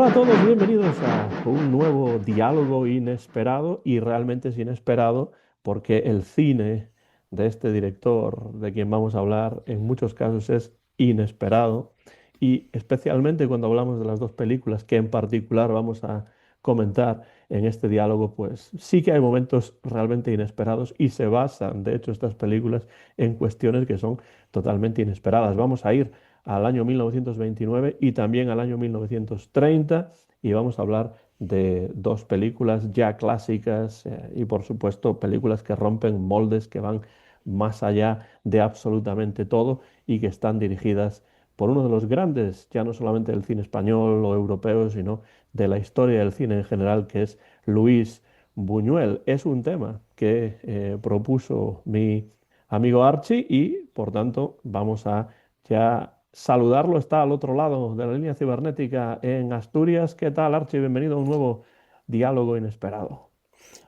Hola a todos, bienvenidos a un nuevo diálogo inesperado y realmente es inesperado porque el cine de este director de quien vamos a hablar en muchos casos es inesperado y especialmente cuando hablamos de las dos películas que en particular vamos a comentar en este diálogo, pues sí que hay momentos realmente inesperados y se basan, de hecho, estas películas en cuestiones que son totalmente inesperadas. Vamos a ir al año 1929 y también al año 1930 y vamos a hablar de dos películas ya clásicas y por supuesto películas que rompen moldes, que van más allá de absolutamente todo y que están dirigidas por uno de los grandes, ya no solamente del cine español o europeo, sino de la historia del cine en general, que es Luis Buñuel. Es un tema que propuso mi amigo Archie y por tanto vamos a ya saludarlo. Está al otro lado de la línea cibernética en Asturias. ¿Qué tal, Archie? Bienvenido a un nuevo diálogo inesperado.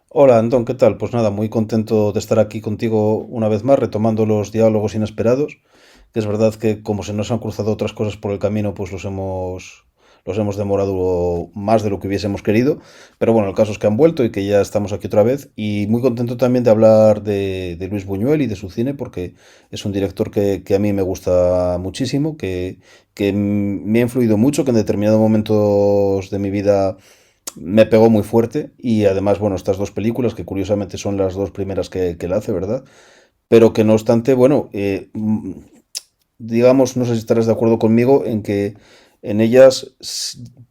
Hola, Antón, ¿qué tal? Pues nada, muy contento de estar aquí contigo una vez más, retomando los diálogos inesperados, que es verdad que como se nos han cruzado otras cosas por el camino, pues los hemos demorado más de lo que hubiésemos querido, pero bueno, el caso es que han vuelto y que ya estamos aquí otra vez, y muy contento también de hablar de Luis Buñuel y de su cine, porque es un director que a mí me gusta muchísimo, que me ha influido mucho, que en determinados momentos de mi vida me pegó muy fuerte y además, bueno, estas dos películas, que curiosamente son las dos primeras que él hace, ¿verdad? Pero que no obstante, bueno, digamos, no sé si estarás de acuerdo conmigo en que en ellas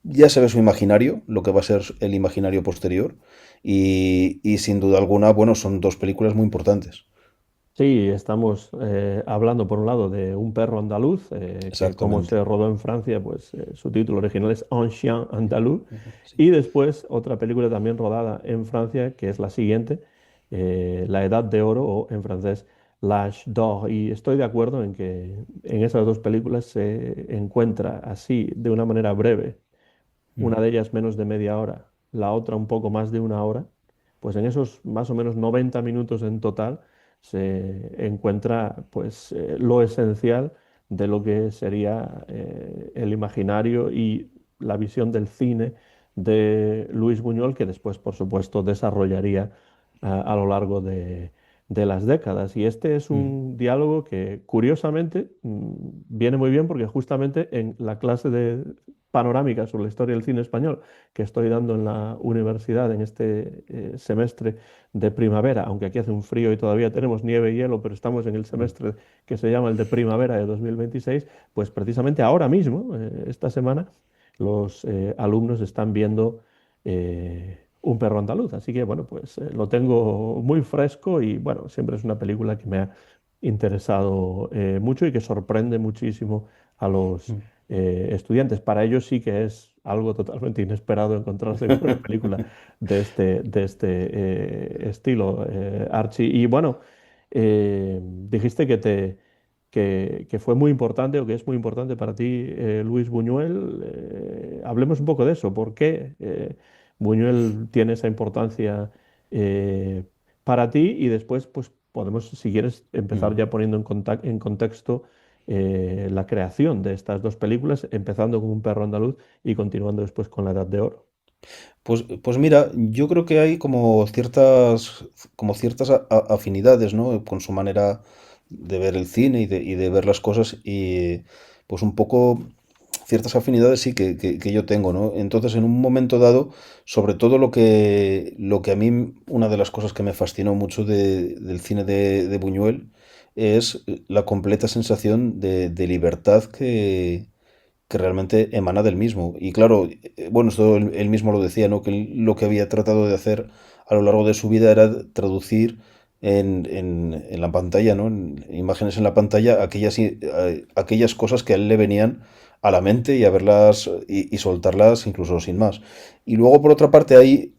ya se ve su imaginario, lo que va a ser el imaginario posterior, y sin duda alguna, bueno, son dos películas muy importantes. Sí, estamos hablando por un lado de Un perro andaluz, que como Exactamente. se rodó en Francia, pues su título original es Un chien andalou, Sí. y después otra película también rodada en Francia, que es la siguiente, La Edad de Oro, o en francés L'Âge d'Or. Y estoy de acuerdo en que en esas dos películas se encuentra así, de una manera breve, una Ujú. de ellas menos de media hora, la otra un poco más de una hora, pues en esos más o menos 90 minutos en total se encuentra pues lo esencial de lo que sería el imaginario y la visión del cine de Luis Buñuel, que después, por supuesto, desarrollaría a lo largo de las décadas. Y este es Ujú. un diálogo que, curiosamente, viene muy bien porque justamente en la clase de panorámica sobre la historia del cine español que estoy dando en la universidad en este semestre de primavera, aunque aquí hace un frío y todavía tenemos nieve y hielo, pero estamos en el semestre que se llama el de primavera de 2026, pues precisamente ahora mismo, esta semana, los alumnos están viendo Un perro andaluz. Así que, bueno, pues lo tengo muy fresco y, bueno, siempre es una película que me ha interesado mucho y que sorprende muchísimo a los Ujú. estudiantes. Para ellos sí que es algo totalmente inesperado encontrarse con una película de este estilo, Archie. Y bueno, dijiste que fue muy importante o que es muy importante para ti Luis Buñuel. Hablemos un poco de eso. ¿Por qué Buñuel tiene esa importancia para ti? Y después, pues podemos, si quieres, empezar Ujú. ya poniendo en contexto la creación de estas dos películas, empezando con Un perro andaluz y continuando después con La Edad de Oro. Pues mira, yo creo que hay como ciertas afinidades, ¿no? Con su manera de ver el cine y de ver las cosas y pues un poco ciertas afinidades sí que yo tengo, ¿no? Entonces, en un momento dado, sobre todo lo que a mí, una de las cosas que me fascinó mucho del cine de Buñuel es la completa sensación de libertad que realmente emana del mismo. Y claro, bueno, esto él mismo lo decía, ¿no? Que lo que había tratado de hacer a lo largo de su vida era traducir en la pantalla, ¿no? En imágenes en la pantalla, aquellas cosas que a él le venían a la mente y a verlas y soltarlas incluso sin más. Y luego, por otra parte, hay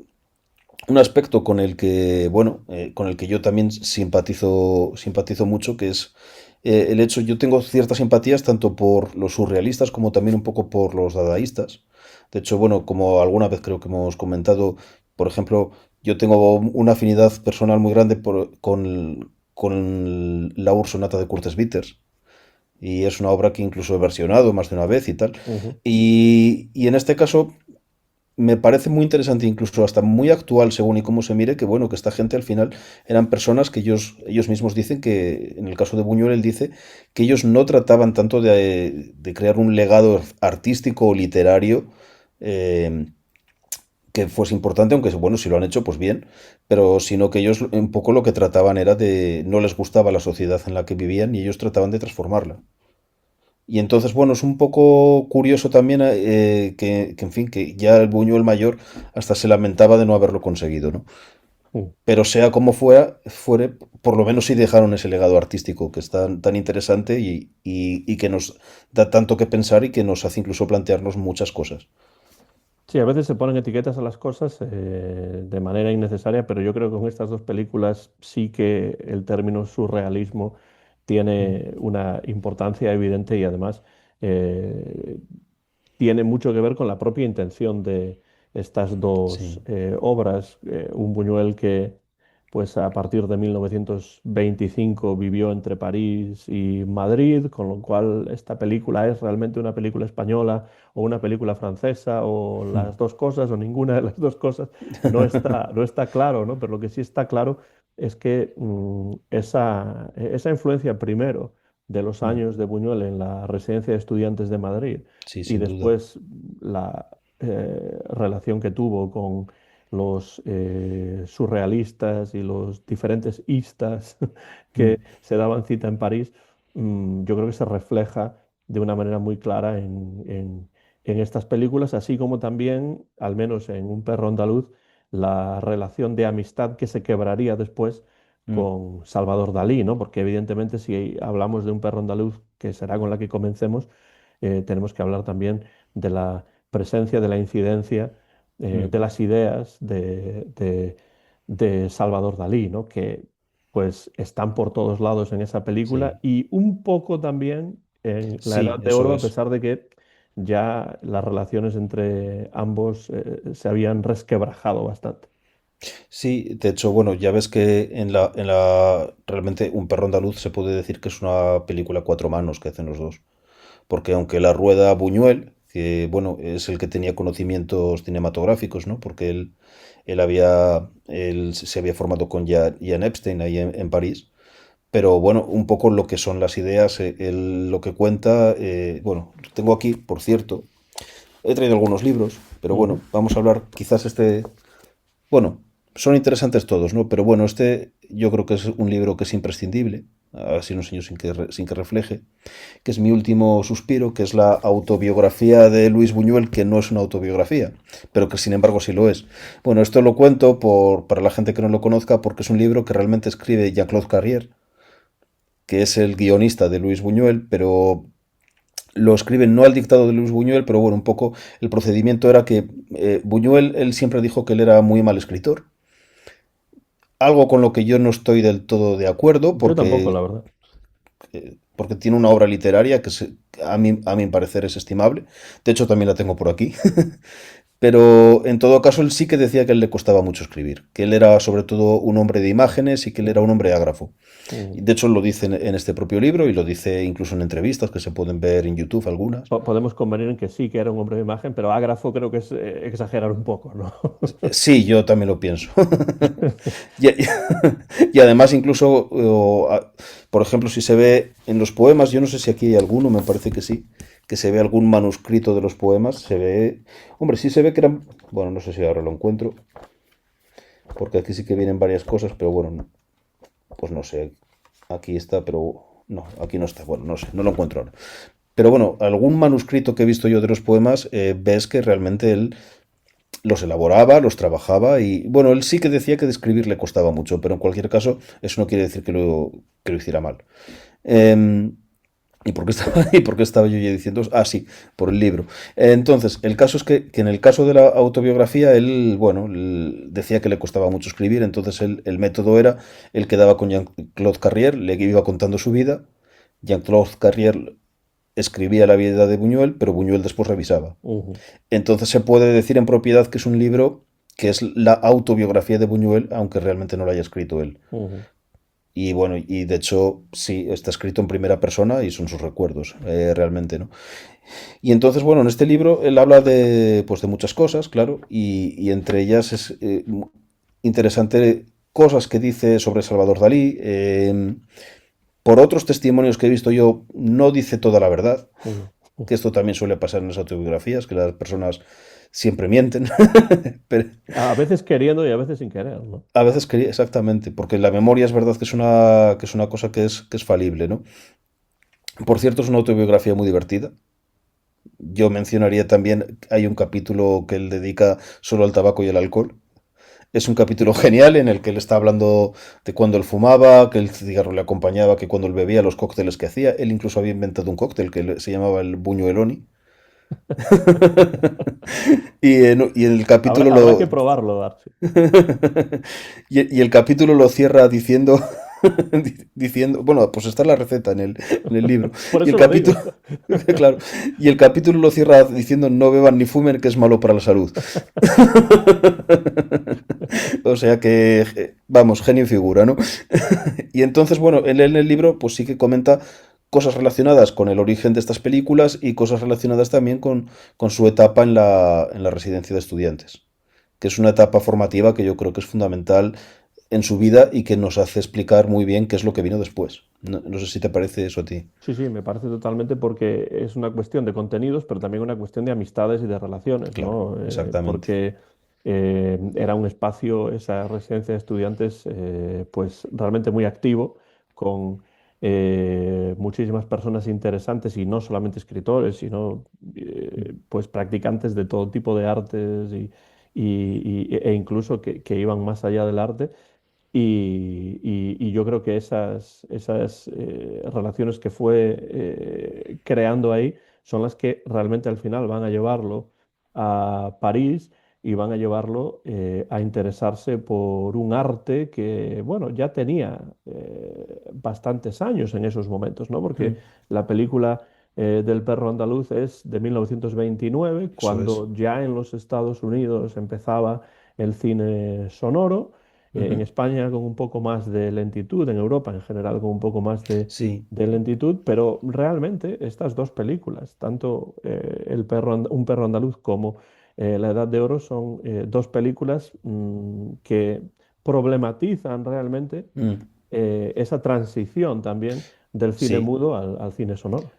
un aspecto con el que, bueno, con el que yo también simpatizo mucho, que es el hecho, yo tengo ciertas simpatías tanto por los surrealistas como también un poco por los dadaístas. De hecho, bueno, como alguna vez creo que hemos comentado, por ejemplo, yo tengo una afinidad personal muy grande con la Sonata de Curtis Bitters, y es una obra que incluso he versionado más de una vez y tal. Ujú. Y en este caso me parece muy interesante, incluso hasta muy actual según y cómo se mire, que bueno, que esta gente al final eran personas que ellos mismos dicen que, en el caso de Buñuel, él dice que ellos no trataban tanto de crear un legado artístico o literario eh, que fuese importante, aunque bueno, si lo han hecho, pues bien, pero sino que ellos un poco lo que trataban era de, no les gustaba la sociedad en la que vivían y ellos trataban de transformarla. Y entonces, bueno, es un poco curioso también en fin, que ya el Buñuel mayor hasta se lamentaba de no haberlo conseguido, ¿no? Mm. Pero sea como fuere, por lo menos sí dejaron ese legado artístico que es tan interesante y que nos da tanto que pensar y que nos hace incluso plantearnos muchas cosas. Sí, a veces se ponen etiquetas a las cosas de manera innecesaria, pero yo creo que con estas dos películas sí que el término surrealismo Mm. tiene una importancia evidente y además eh, tiene mucho que ver con la propia intención de estas dos Sí. obras. Un Buñuel que, pues a partir de 1925 vivió entre París y Madrid, con lo cual esta película es realmente una película española o una película francesa o Mm. las dos cosas o ninguna de las dos cosas. No está claro, ¿no? Pero lo que sí está claro es que esa influencia primero de los Mm. años de Buñuel en la residencia de estudiantes de Madrid Sí, y sin duda. después la relación que tuvo con los surrealistas y los diferentes istas que Mm. se daban cita en París, yo creo que se refleja de una manera muy clara en estas películas, así como también, al menos en Un perro andaluz, la relación de amistad que se quebraría después Mm. con Salvador Dalí, ¿no? Porque evidentemente si hablamos de Un perro andaluz, que será con la que comencemos, tenemos que hablar también de la presencia, de la incidencia, Mm. de las ideas de Salvador Dalí, ¿no? Que pues están por todos lados en esa película Sí. y un poco también en La Edad Sí, de Oro, eso a es. pesar de que ya las relaciones entre ambos se habían resquebrajado bastante. Sí, de hecho, bueno, ya ves que realmente Un perro andaluz se puede decir que es una película a cuatro manos que hacen los dos. Porque aunque la rueda Buñuel, que bueno, es el que tenía conocimientos cinematográficos, ¿no? Porque él se había formado con Jan Epstein ahí en París. Pero bueno, un poco lo que son las ideas, él lo que cuenta, bueno, tengo aquí, por cierto, he traído algunos libros, pero bueno, Ujú. vamos a hablar quizás bueno, son interesantes todos, ¿no? Pero bueno, este yo creo que es un libro que es imprescindible, así unos años sin que refleje, que es Mi último suspiro, que es la autobiografía de Luis Buñuel, que no es una autobiografía, pero que sin embargo sí lo es. Bueno, esto lo cuento para la gente que no lo conozca, porque es un libro que realmente escribe Jean-Claude Carrière, que es el guionista de Luis Buñuel, pero lo escriben no al dictado de Luis Buñuel, pero bueno, un poco el procedimiento era que Buñuel, él siempre dijo que él era muy mal escritor, algo con lo que yo no estoy del todo de acuerdo, Yo tampoco, la verdad. porque tiene una obra literaria que a mi parecer es estimable. De hecho, también la tengo por aquí. Pero en todo caso, él sí que decía que a él le costaba mucho escribir, que él era sobre todo un hombre de imágenes y que él era un hombre ágrafo. Ujú. De hecho, lo dice en este propio libro y lo dice incluso en entrevistas que se pueden ver en YouTube algunas. Podemos convenir en que sí, que era un hombre de imagen, pero ágrafo creo que es exagerar un poco, ¿no? Sí, yo también lo pienso. Y, y además incluso, por ejemplo, si se ve en los poemas, yo no sé si aquí hay alguno, me parece que sí, que se ve algún manuscrito de los poemas, se ve, hombre, sí se ve que eran, bueno, no sé si ahora lo encuentro, porque aquí sí que vienen varias cosas, pero bueno, pues no sé, aquí está, pero no, aquí no está, bueno, no sé, no lo encuentro ahora. Pero bueno, algún manuscrito que he visto yo de los poemas, ves que realmente él los elaboraba, los trabajaba y bueno, él sí que decía que describir le costaba mucho, pero en cualquier caso eso no quiere decir que lo hiciera mal. Eh, ¿Y por qué estaba yo ya diciendo? Ah, sí, por el libro. Entonces, el caso es que en el caso de la autobiografía, él, bueno, él decía que le costaba mucho escribir, entonces el método era, él quedaba con Jean-Claude Carrière, le iba contando su vida, Jean-Claude Carrière escribía la vida de Buñuel, pero Buñuel después revisaba. Ujú. Entonces se puede decir en propiedad que es un libro que es la autobiografía de Buñuel, aunque realmente no lo haya escrito él. Ujú. Y bueno, y de hecho, sí, está escrito en primera persona y son sus recuerdos, realmente, ¿no? Y entonces, bueno, en este libro él habla de, pues, de muchas cosas, claro, y entre ellas es interesante cosas que dice sobre Salvador Dalí. Por otros testimonios que he visto yo, no dice toda la verdad, Ujú. que esto también suele pasar en las autobiografías, que las personas siempre mienten, pero A veces queriendo y a veces sin querer, ¿no? a veces quería, exactamente, porque la memoria es verdad que es una cosa que es falible, ¿no? Por cierto, es una autobiografía muy divertida. Yo mencionaría también, hay un capítulo que él dedica solo al tabaco y el alcohol. Es un capítulo genial en el que él está hablando de cuando él fumaba, que el cigarro le acompañaba, que cuando él bebía, los cócteles que hacía. Él incluso había inventado un cóctel que se llamaba el Buñueloni. Y el capítulo Habrá que lo... probarlo, Darcy. y el capítulo lo cierra diciendo... diciendo, bueno, pues está la receta en el libro. Por Y el eso lo capítulo, digo. claro, y el capítulo lo cierra diciendo no beban ni fumen, que es malo para la salud. O sea que, vamos, genio y figura, ¿no? Y entonces, bueno, él en el libro pues sí que comenta cosas relacionadas con el origen de estas películas y cosas relacionadas también con su etapa en la residencia de estudiantes, que es una etapa formativa que yo creo que es fundamental en su vida y que nos hace explicar muy bien qué es lo que vino después. No, no sé si te parece eso a ti. Sí, sí, me parece totalmente porque es una cuestión de contenidos, pero también una cuestión de amistades y de relaciones, Claro, ¿no? exactamente. Porque era un espacio, esa residencia de estudiantes, pues realmente muy activo, con muchísimas personas interesantes y no solamente escritores, sino pues practicantes de todo tipo de artes e incluso que iban más allá del arte. Y yo creo que esas relaciones que fue creando ahí son las que realmente al final van a llevarlo a París y van a llevarlo a interesarse por un arte que, bueno, ya tenía bastantes años en esos momentos, ¿no? Porque Mm, la película del perro andaluz es de 1929, eso es. cuando ya en los Estados Unidos empezaba el cine sonoro, en Ujú. España con un poco más de lentitud, en Europa en general con un poco más Sí, de lentitud, pero realmente estas dos películas, tanto Un perro andaluz como La Edad de Oro, son dos películas que problematizan realmente mm, esa transición también del cine sí, mudo al cine sonoro.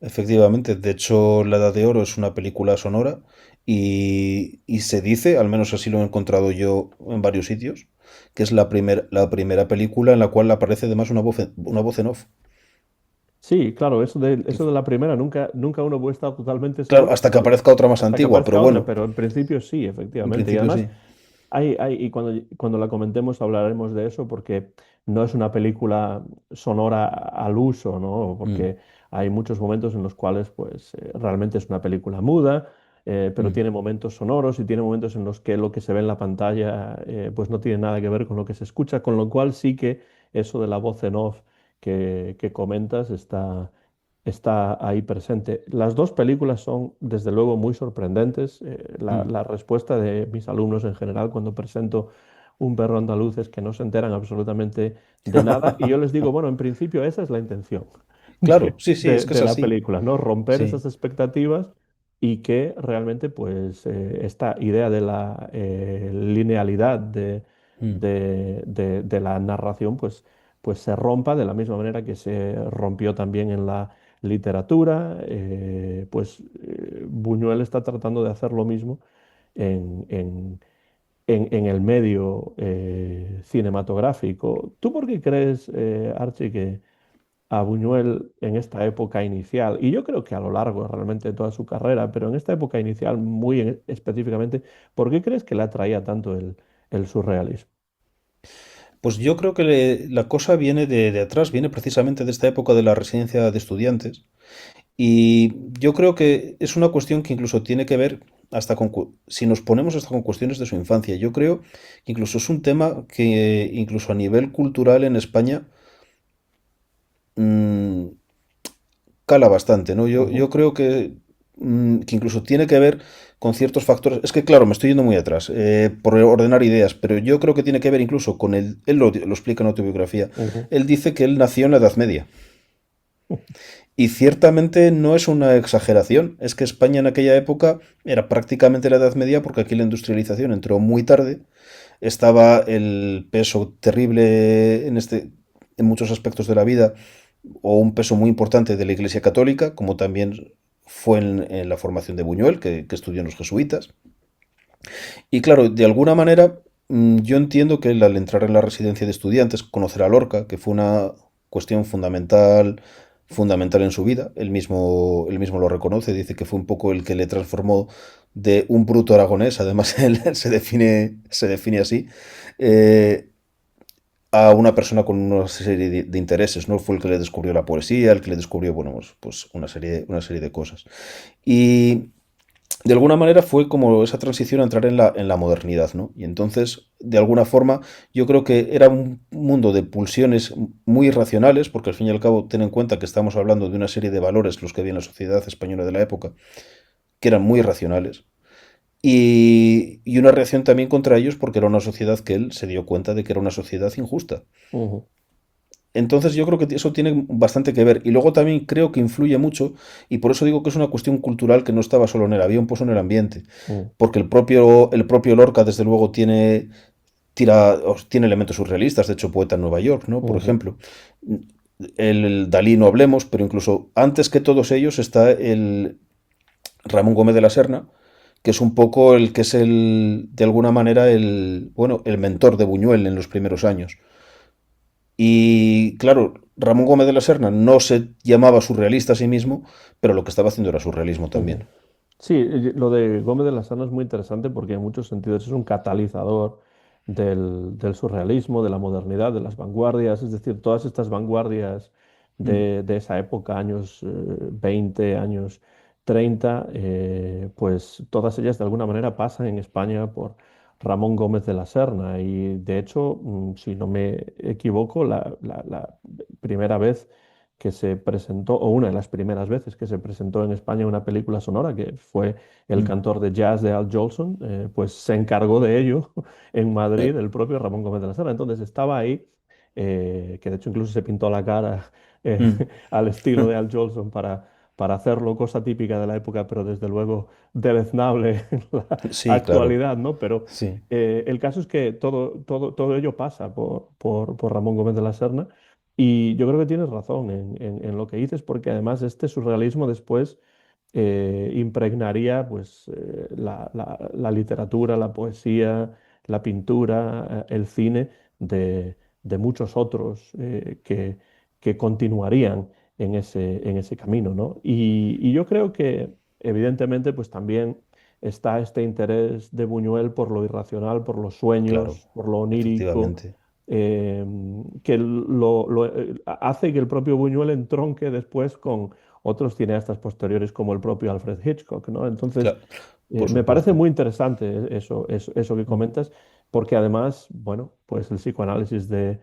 efectivamente. De hecho, La Edad de Oro es una película sonora y se dice, al menos así lo he encontrado yo en varios sitios, que es la primera película en la cual aparece además una voz en off. Sí, claro, Que eso de la primera nunca uno puede estar totalmente claro, seguro hasta que aparezca otra más hasta que antigua, pero aparezca otra, bueno, pero en principio sí, en efectivamente. Y principio además, sí. y cuando la comentemos hablaremos de eso porque no es una película sonora al uso, ¿no? Mm, Porque hay muchos momentos en los cuales pues realmente es una película muda, pero mm. tiene momentos sonoros y tiene momentos en los que lo que se ve en la pantalla pues no tiene nada que ver con lo que se escucha, con lo cual sí que eso de la voz en off que comentas está ahí presente. Las dos películas son, desde luego, muy sorprendentes. Mm. La respuesta de mis alumnos en general cuando presento un perro andaluz es que no se enteran absolutamente de nada. Y yo les digo, bueno, en principio esa es la intención Claro, sí, sí, es que es de la así. película, ¿no? Romper Sí. esas expectativas y que realmente, pues, esta idea de la linealidad Mm. de la narración, pues se rompa de la misma manera que se rompió también en la literatura, Buñuel está tratando de hacer lo mismo en, en- en el medio cinematográfico. ¿Tú por qué crees, Archie, que a Buñuel en esta época inicial, y yo creo que a lo largo realmente de toda su carrera, pero en esta época inicial muy específicamente, ¿por qué crees que le atraía tanto el surrealismo? Pues yo creo que la cosa viene de atrás, viene precisamente de esta época de la residencia de estudiantes. Y yo creo que es una cuestión que incluso tiene que ver hasta si nos ponemos hasta con cuestiones de su infancia. Yo creo que incluso es un tema que incluso a nivel cultural en España mm, cala bastante, ¿no? Yo Ujú. creo que que incluso tiene que ver con ciertos factores. Es que, claro, me estoy yendo muy atrás, por ordenar ideas, pero yo creo que tiene que ver incluso con el. Él lo explica en autobiografía. Ujú. Él dice que él nació en la Edad Media. Y ciertamente no es una exageración, es que España en aquella época era prácticamente la Edad Media porque aquí la industrialización entró muy tarde, estaba el peso terrible en muchos aspectos de la vida, o un peso muy importante de la Iglesia Católica, como también fue en la formación de Buñuel, que estudió en los jesuitas. Y claro, de alguna manera, yo entiendo que él, al entrar en la residencia de estudiantes, conocer a Lorca, que fue una cuestión fundamental en su vida. Él mismo lo reconoce, dice que fue un poco el que le transformó de un bruto aragonés, además él se define así, eh, a una persona con una serie de intereses, ¿no? Fue el que le descubrió la poesía, el que le descubrió, bueno, pues una serie de cosas. Y de alguna manera fue como esa transición a entrar en la modernidad, ¿no? Y entonces, de alguna forma, yo creo que era un mundo de pulsiones muy irracionales, porque al fin y al cabo, ten en cuenta que estamos hablando de una serie de valores, los que había en la sociedad española de la época, que eran muy irracionales, y una reacción también contra ellos, porque era una sociedad que él se dio cuenta de que era una sociedad injusta. Ujú. Entonces yo creo que eso tiene bastante que ver. Y luego también creo que influye mucho, y por eso digo que es una cuestión cultural que no estaba solo en él, había un pozo en el ambiente. Ujú. Porque el propio Lorca, desde luego, tiene elementos surrealistas, de hecho, poeta en Nueva York, ¿no? Por Ujú. ejemplo. El Dalí no hablemos, pero incluso antes que todos ellos está el Ramón Gómez de la Serna, que es un poco el que es de alguna manera, bueno, el mentor de Buñuel en los primeros años. Y claro, Ramón Gómez de la Serna no se llamaba surrealista a sí mismo, pero lo que estaba haciendo era surrealismo también. Ujú. Sí, lo de Gómez de la Serna es muy interesante porque en muchos sentidos es un catalizador del surrealismo, de la modernidad, de las vanguardias, es decir, todas estas vanguardias Mm, de esa época, años 20, años 30, pues todas ellas de alguna manera pasan en España por Ramón Gómez de la Serna y de hecho, si no me equivoco, la primera vez que se presentó, o una de las primeras veces que se presentó en España una película sonora, que fue El mm. cantor de jazz de Al Jolson, pues se encargó de ello en Madrid Eh, el propio Ramón Gómez de la Serna. Entonces estaba ahí, que de hecho incluso se pintó la cara eh, mm. al estilo de Al Jolson para hacerlo cosa típica de la época, pero desde luego deleznable en la Sí, claro. actualidad, ¿no? Pero Sí. el caso es que todo ello pasa por Ramón Gómez de la Serna. Y yo creo que tienes razón en lo que dices, porque además este surrealismo después impregnaría pues, la literatura, la poesía, la pintura, el cine de muchos otros que continuarían en ese camino, ¿no? Y yo creo que evidentemente pues también está este interés de Buñuel por lo irracional, por los Claro, sueños, por lo onírico efectivamente. eh, que hace que el propio Buñuel entronque después con otros cineastas posteriores como el propio Alfred Hitchcock, ¿no? Entonces, Claro, por me parece supuesto. muy interesante eso que Mm. comentas, porque además, bueno, pues el psicoanálisis de,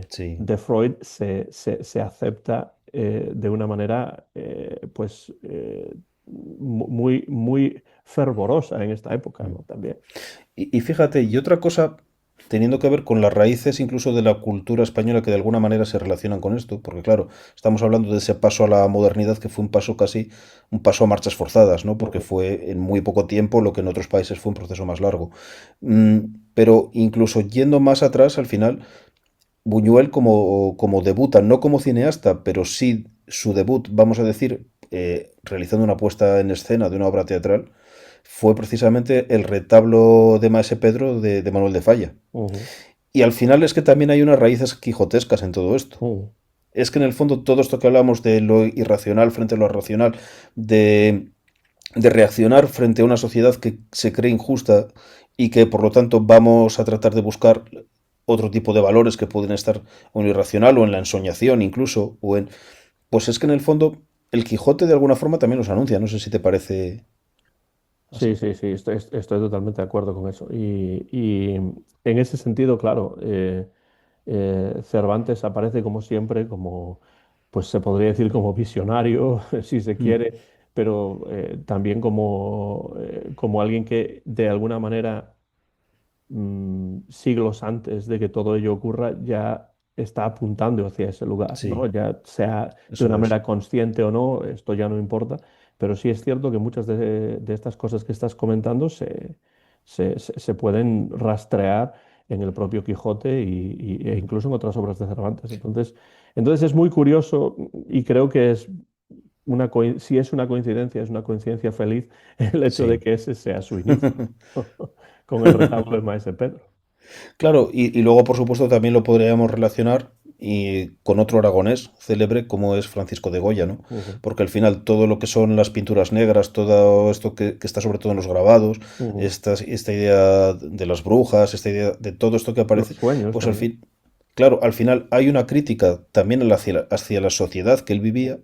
Sí. de Freud se acepta de una manera, pues, muy, muy fervorosa en esta época, Mm. ¿no? También. Y fíjate, y otra cosa, teniendo que ver con las raíces incluso de la cultura española que de alguna manera se relacionan con esto, porque claro, estamos hablando de ese paso a la modernidad que fue un paso a marchas forzadas, ¿no? Porque Ujú. fue en muy poco tiempo lo que en otros países fue un proceso más largo. Mm, pero incluso yendo más atrás, al final, Buñuel como debuta, no como cineasta, pero sí su debut, vamos a decir, realizando una puesta en escena de una obra teatral, fue precisamente el retablo de Maese Pedro de Manuel de Falla. Ujú. Y al final es que también hay unas raíces quijotescas en todo esto. Ujú. Es que en el fondo todo esto que hablamos de lo irracional frente a lo racional, de reaccionar frente a una sociedad que se cree injusta y que por lo tanto vamos a tratar de buscar otro tipo de valores que pueden estar en lo irracional o en la ensoñación incluso, pues es que en el fondo el Quijote de alguna forma también los anuncia, no sé si te parece Sí, así. sí, sí, estoy totalmente de acuerdo con eso. Y en ese sentido, claro, Cervantes aparece como siempre, como, pues se podría decir como visionario, si se Mm, quiere, pero también como alguien que de alguna manera siglos antes de que todo ello ocurra, ya está apuntando hacia ese lugar, ¿no? Sí, Ya sea de una eso es. manera consciente o no, esto ya no importa, pero sí es cierto que muchas de estas cosas que estás comentando se pueden rastrear en el propio Quijote e incluso en otras obras de Cervantes. Entonces es muy curioso y creo que es si es una coincidencia, es una coincidencia feliz el hecho de Sí. que ese sea su inicio con el retablo de Maese Pedro. Claro, y luego, por supuesto, también lo podríamos relacionar con otro aragonés célebre como es Francisco de Goya, ¿no? Ujú, Porque al final todo lo que son las pinturas negras, todo esto que está sobre todo en los grabados, ujú. esta idea de las brujas, esta idea de todo esto que Los aparece, sueños pues al también. fin, claro, al final hay una crítica también hacia la sociedad que él vivía,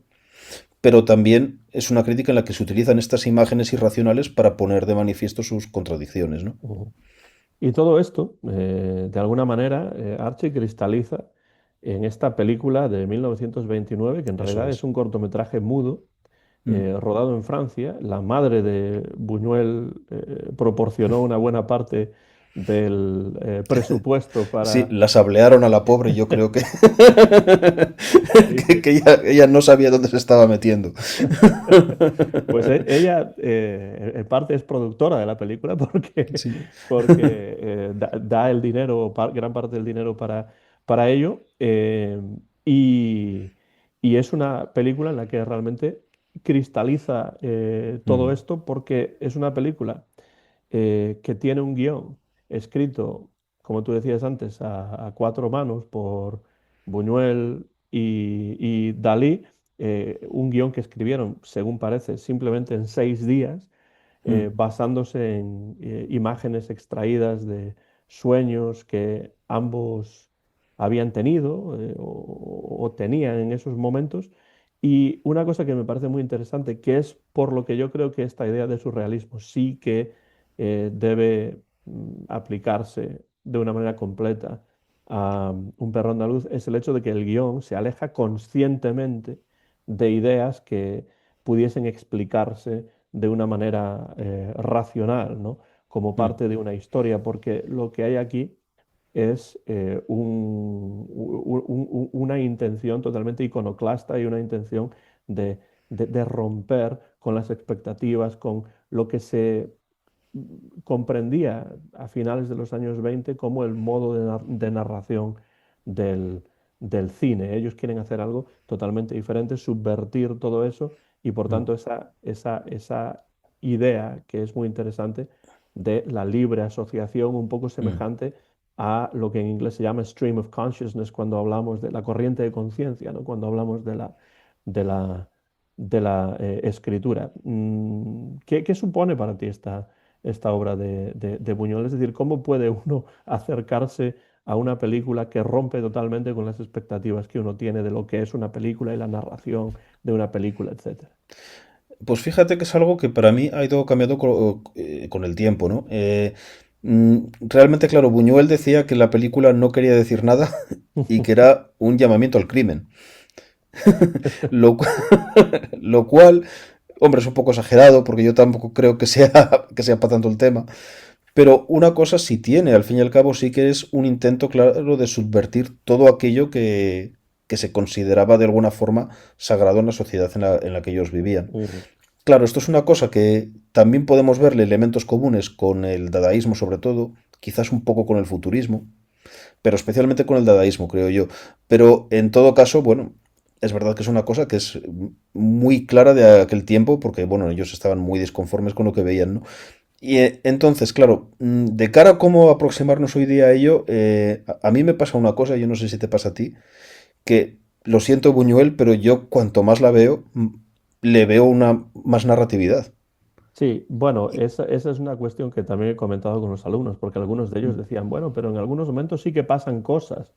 pero también es una crítica en la que se utilizan estas imágenes irracionales para poner de manifiesto sus contradicciones, ¿no? Ujú. Y todo esto, de alguna manera, Archie cristaliza en esta película de 1929, que en Eso realidad es es. un cortometraje mudo, Mm. rodado en Francia. La madre de Buñuel proporcionó una buena parte del presupuesto Sí, para... la sablearon a la pobre, yo creo que, Sí, que sí. ella no sabía dónde se estaba metiendo. Pues ella en parte es productora de la película Sí. porque da el dinero, gran parte del dinero para ello. Y, y es una película en la que realmente cristaliza todo Mm, esto porque es una película que tiene un guión escrito, como tú decías antes, a cuatro manos por Buñuel y Dalí, un guión que escribieron, según parece, simplemente en 6 días, mm, basándose en imágenes extraídas de sueños que ambos habían tenido o tenían en esos momentos. Y una cosa que me parece muy interesante, que es por lo que yo creo que esta idea de surrealismo sí que debe aplicarse de una manera completa a Un perro andaluz, es el hecho de que el guión se aleja conscientemente de ideas que pudiesen explicarse de una manera racional, ¿no? Como mm, parte de una historia, porque lo que hay aquí es una intención totalmente iconoclasta y una intención de, de romper con las expectativas, con lo que se comprendía a finales de los años 20 como el modo de narración del, del cine. Ellos quieren hacer algo totalmente diferente, subvertir todo eso y por mm, tanto esa idea que es muy interesante de la libre asociación, un poco mm, semejante a lo que en inglés se llama stream of consciousness cuando hablamos de la corriente de conciencia, ¿no? Cuando hablamos de la, de la escritura. ¿Qué supone para ti esta obra de Buñuel? Es decir, ¿cómo puede uno acercarse a una película que rompe totalmente con las expectativas que uno tiene de lo que es una película y la narración de una película, etcétera? Pues fíjate que es algo que para mí ha ido cambiando con el tiempo, ¿no? Realmente, claro, Buñuel decía que la película no quería decir nada y que era un llamamiento al crimen. Lo, cu- lo cual, hombre, es un poco exagerado porque yo tampoco creo que sea para tanto el tema. Pero una cosa sí tiene, al fin y al cabo sí que es un intento claro de subvertir todo aquello que se consideraba de alguna forma sagrado en la sociedad en la que ellos vivían. Ujú, Claro, esto es una cosa que también podemos verle elementos comunes con el dadaísmo sobre todo, quizás un poco con el futurismo, pero especialmente con el dadaísmo, creo yo. Pero en todo caso, bueno, es verdad que es una cosa que es muy clara de aquel tiempo, porque bueno, ellos estaban muy disconformes con lo que veían, ¿no? Y entonces, claro, de cara a cómo aproximarnos hoy día a ello, a mí me pasa una cosa, yo no sé si te pasa a ti, que lo siento Buñuel, pero yo cuanto más la veo, le veo una más narratividad. sí, bueno, esa es una cuestión que también he comentado con los alumnos, porque algunos de ellos Mm, decían, bueno, pero en algunos momentos sí que pasan cosas.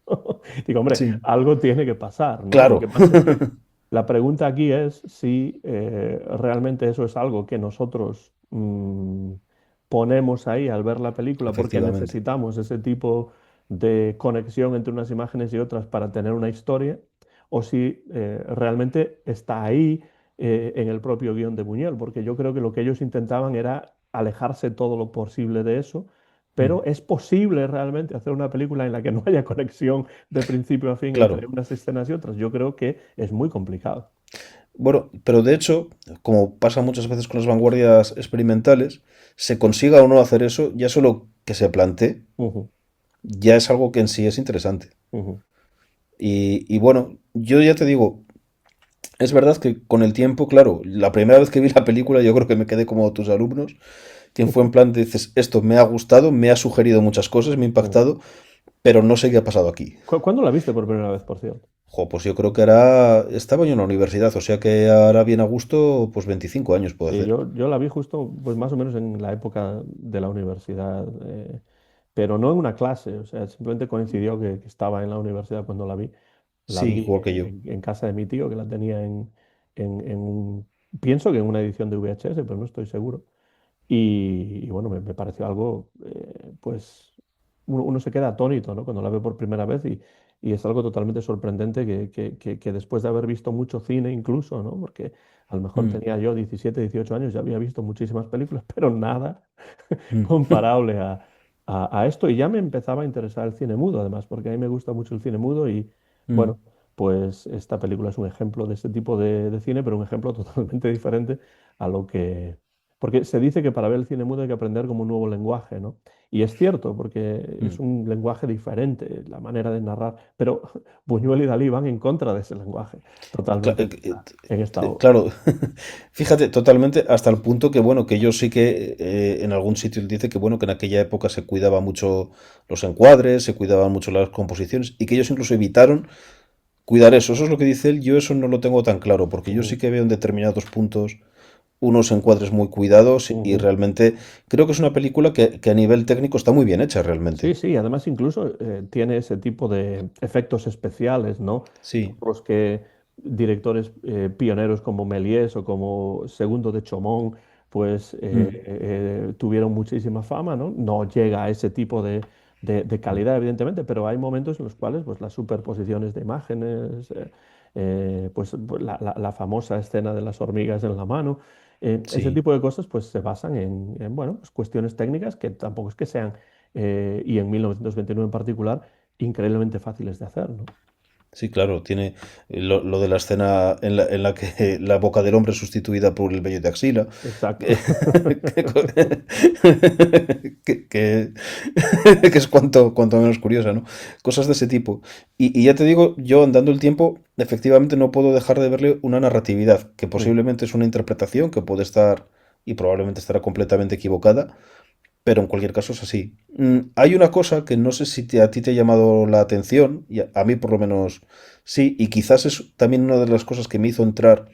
Digo, hombre, sí, algo tiene que pasar, ¿no? Lo claro. que pasa es que la pregunta aquí es si realmente eso es algo que nosotros ponemos ahí al ver la película porque Efectivamente. necesitamos ese tipo de conexión entre unas imágenes y otras para tener una historia, o si realmente está ahí en el propio guión de Buñuel, porque yo creo que lo que ellos intentaban era alejarse todo lo posible de eso, Mm. pero es posible realmente hacer una película en la que no haya conexión de principio a fin entre Claro. unas escenas y otras. Yo creo que es muy complicado. Bueno, pero de hecho, como pasa muchas veces con las vanguardias experimentales, se consiga o no hacer eso, ya solo que se plantee, Ujú, ya es algo que en sí es interesante. ujú, Y bueno, yo ya te digo, es verdad que con el tiempo, claro, la primera vez que vi la película yo creo que me quedé como tus alumnos, que fue en plan, dices, esto me ha gustado, me ha sugerido muchas cosas, me ha ujú. impactado, pero no sé qué ha pasado aquí. ¿Cuándo la viste por primera vez, por cierto? Jo, pues yo creo que hará, estaba yo en la universidad, o sea que hará bien a gusto, pues 25 años puede Sí, hacer. yo la vi justo, pues más o menos en la época de la universidad, pero no en una clase, o sea, simplemente coincidió que estaba en la universidad cuando la vi. La Sí, vi igual que yo. en casa de mi tío, que la tenía pienso que en una edición de VHS, pero no estoy seguro. Y bueno, me pareció algo, pues uno se queda atónito, ¿no? Cuando la ve por primera vez y es algo totalmente sorprendente que después de haber visto mucho cine incluso, ¿no? Porque a lo mejor Mm, tenía yo 17 18 años, ya había visto muchísimas películas, pero nada mm, comparable a esto. Y ya me empezaba a interesar el cine mudo, además, porque a mí me gusta mucho el cine mudo y mm, bueno, pues esta película es un ejemplo de ese tipo de cine, pero un ejemplo totalmente diferente a lo que... Porque se dice que para ver el cine mudo hay que aprender como un nuevo lenguaje, ¿no? Y es cierto, porque es mm. un lenguaje diferente, la manera de narrar, pero Buñuel y Dalí van en contra de ese lenguaje, Cla- totalmente, eh, eh, en esta obra. Claro, fíjate, totalmente, hasta el punto que, bueno, que yo sí que en algún sitio él dice que, bueno, que en aquella época se cuidaba mucho los encuadres, se cuidaban mucho las composiciones y que ellos incluso evitaron cuidar eso. Eso es lo que dice él, yo eso no lo tengo tan claro, porque yo sí Ujú, que veo en determinados puntos unos encuadres muy cuidados y ujú. realmente creo que es una película que a nivel técnico está muy bien hecha Sí, realmente. sí, además incluso tiene ese tipo de efectos especiales, ¿no? Sí. Los que directores pioneros como Méliès o como Segundo de Chomón, pues Mm, tuvieron muchísima fama, ¿no? No llega a ese tipo de calidad, evidentemente, pero hay momentos en los cuales pues, las superposiciones de imágenes, pues la famosa escena de las hormigas en la mano, ese sí. tipo de cosas pues se basan bueno, pues, cuestiones técnicas que tampoco es que sean y en 1929 en particular, increíblemente fáciles de hacer, ¿no? Sí, claro, tiene lo de la escena en la que la boca del hombre es sustituida por el vello de axila, Exacto. que, que, que- que es cuanto menos curiosa, ¿no? Cosas de ese tipo. Y ya te digo, yo andando el tiempo, efectivamente no puedo dejar de verle una narratividad, que Mm, posiblemente es una interpretación que puede estar y probablemente estará completamente equivocada, pero en cualquier caso es así. Hay una cosa que no sé si a ti te ha llamado la atención, y a mí por lo menos sí, y quizás es también una de las cosas que me hizo entrar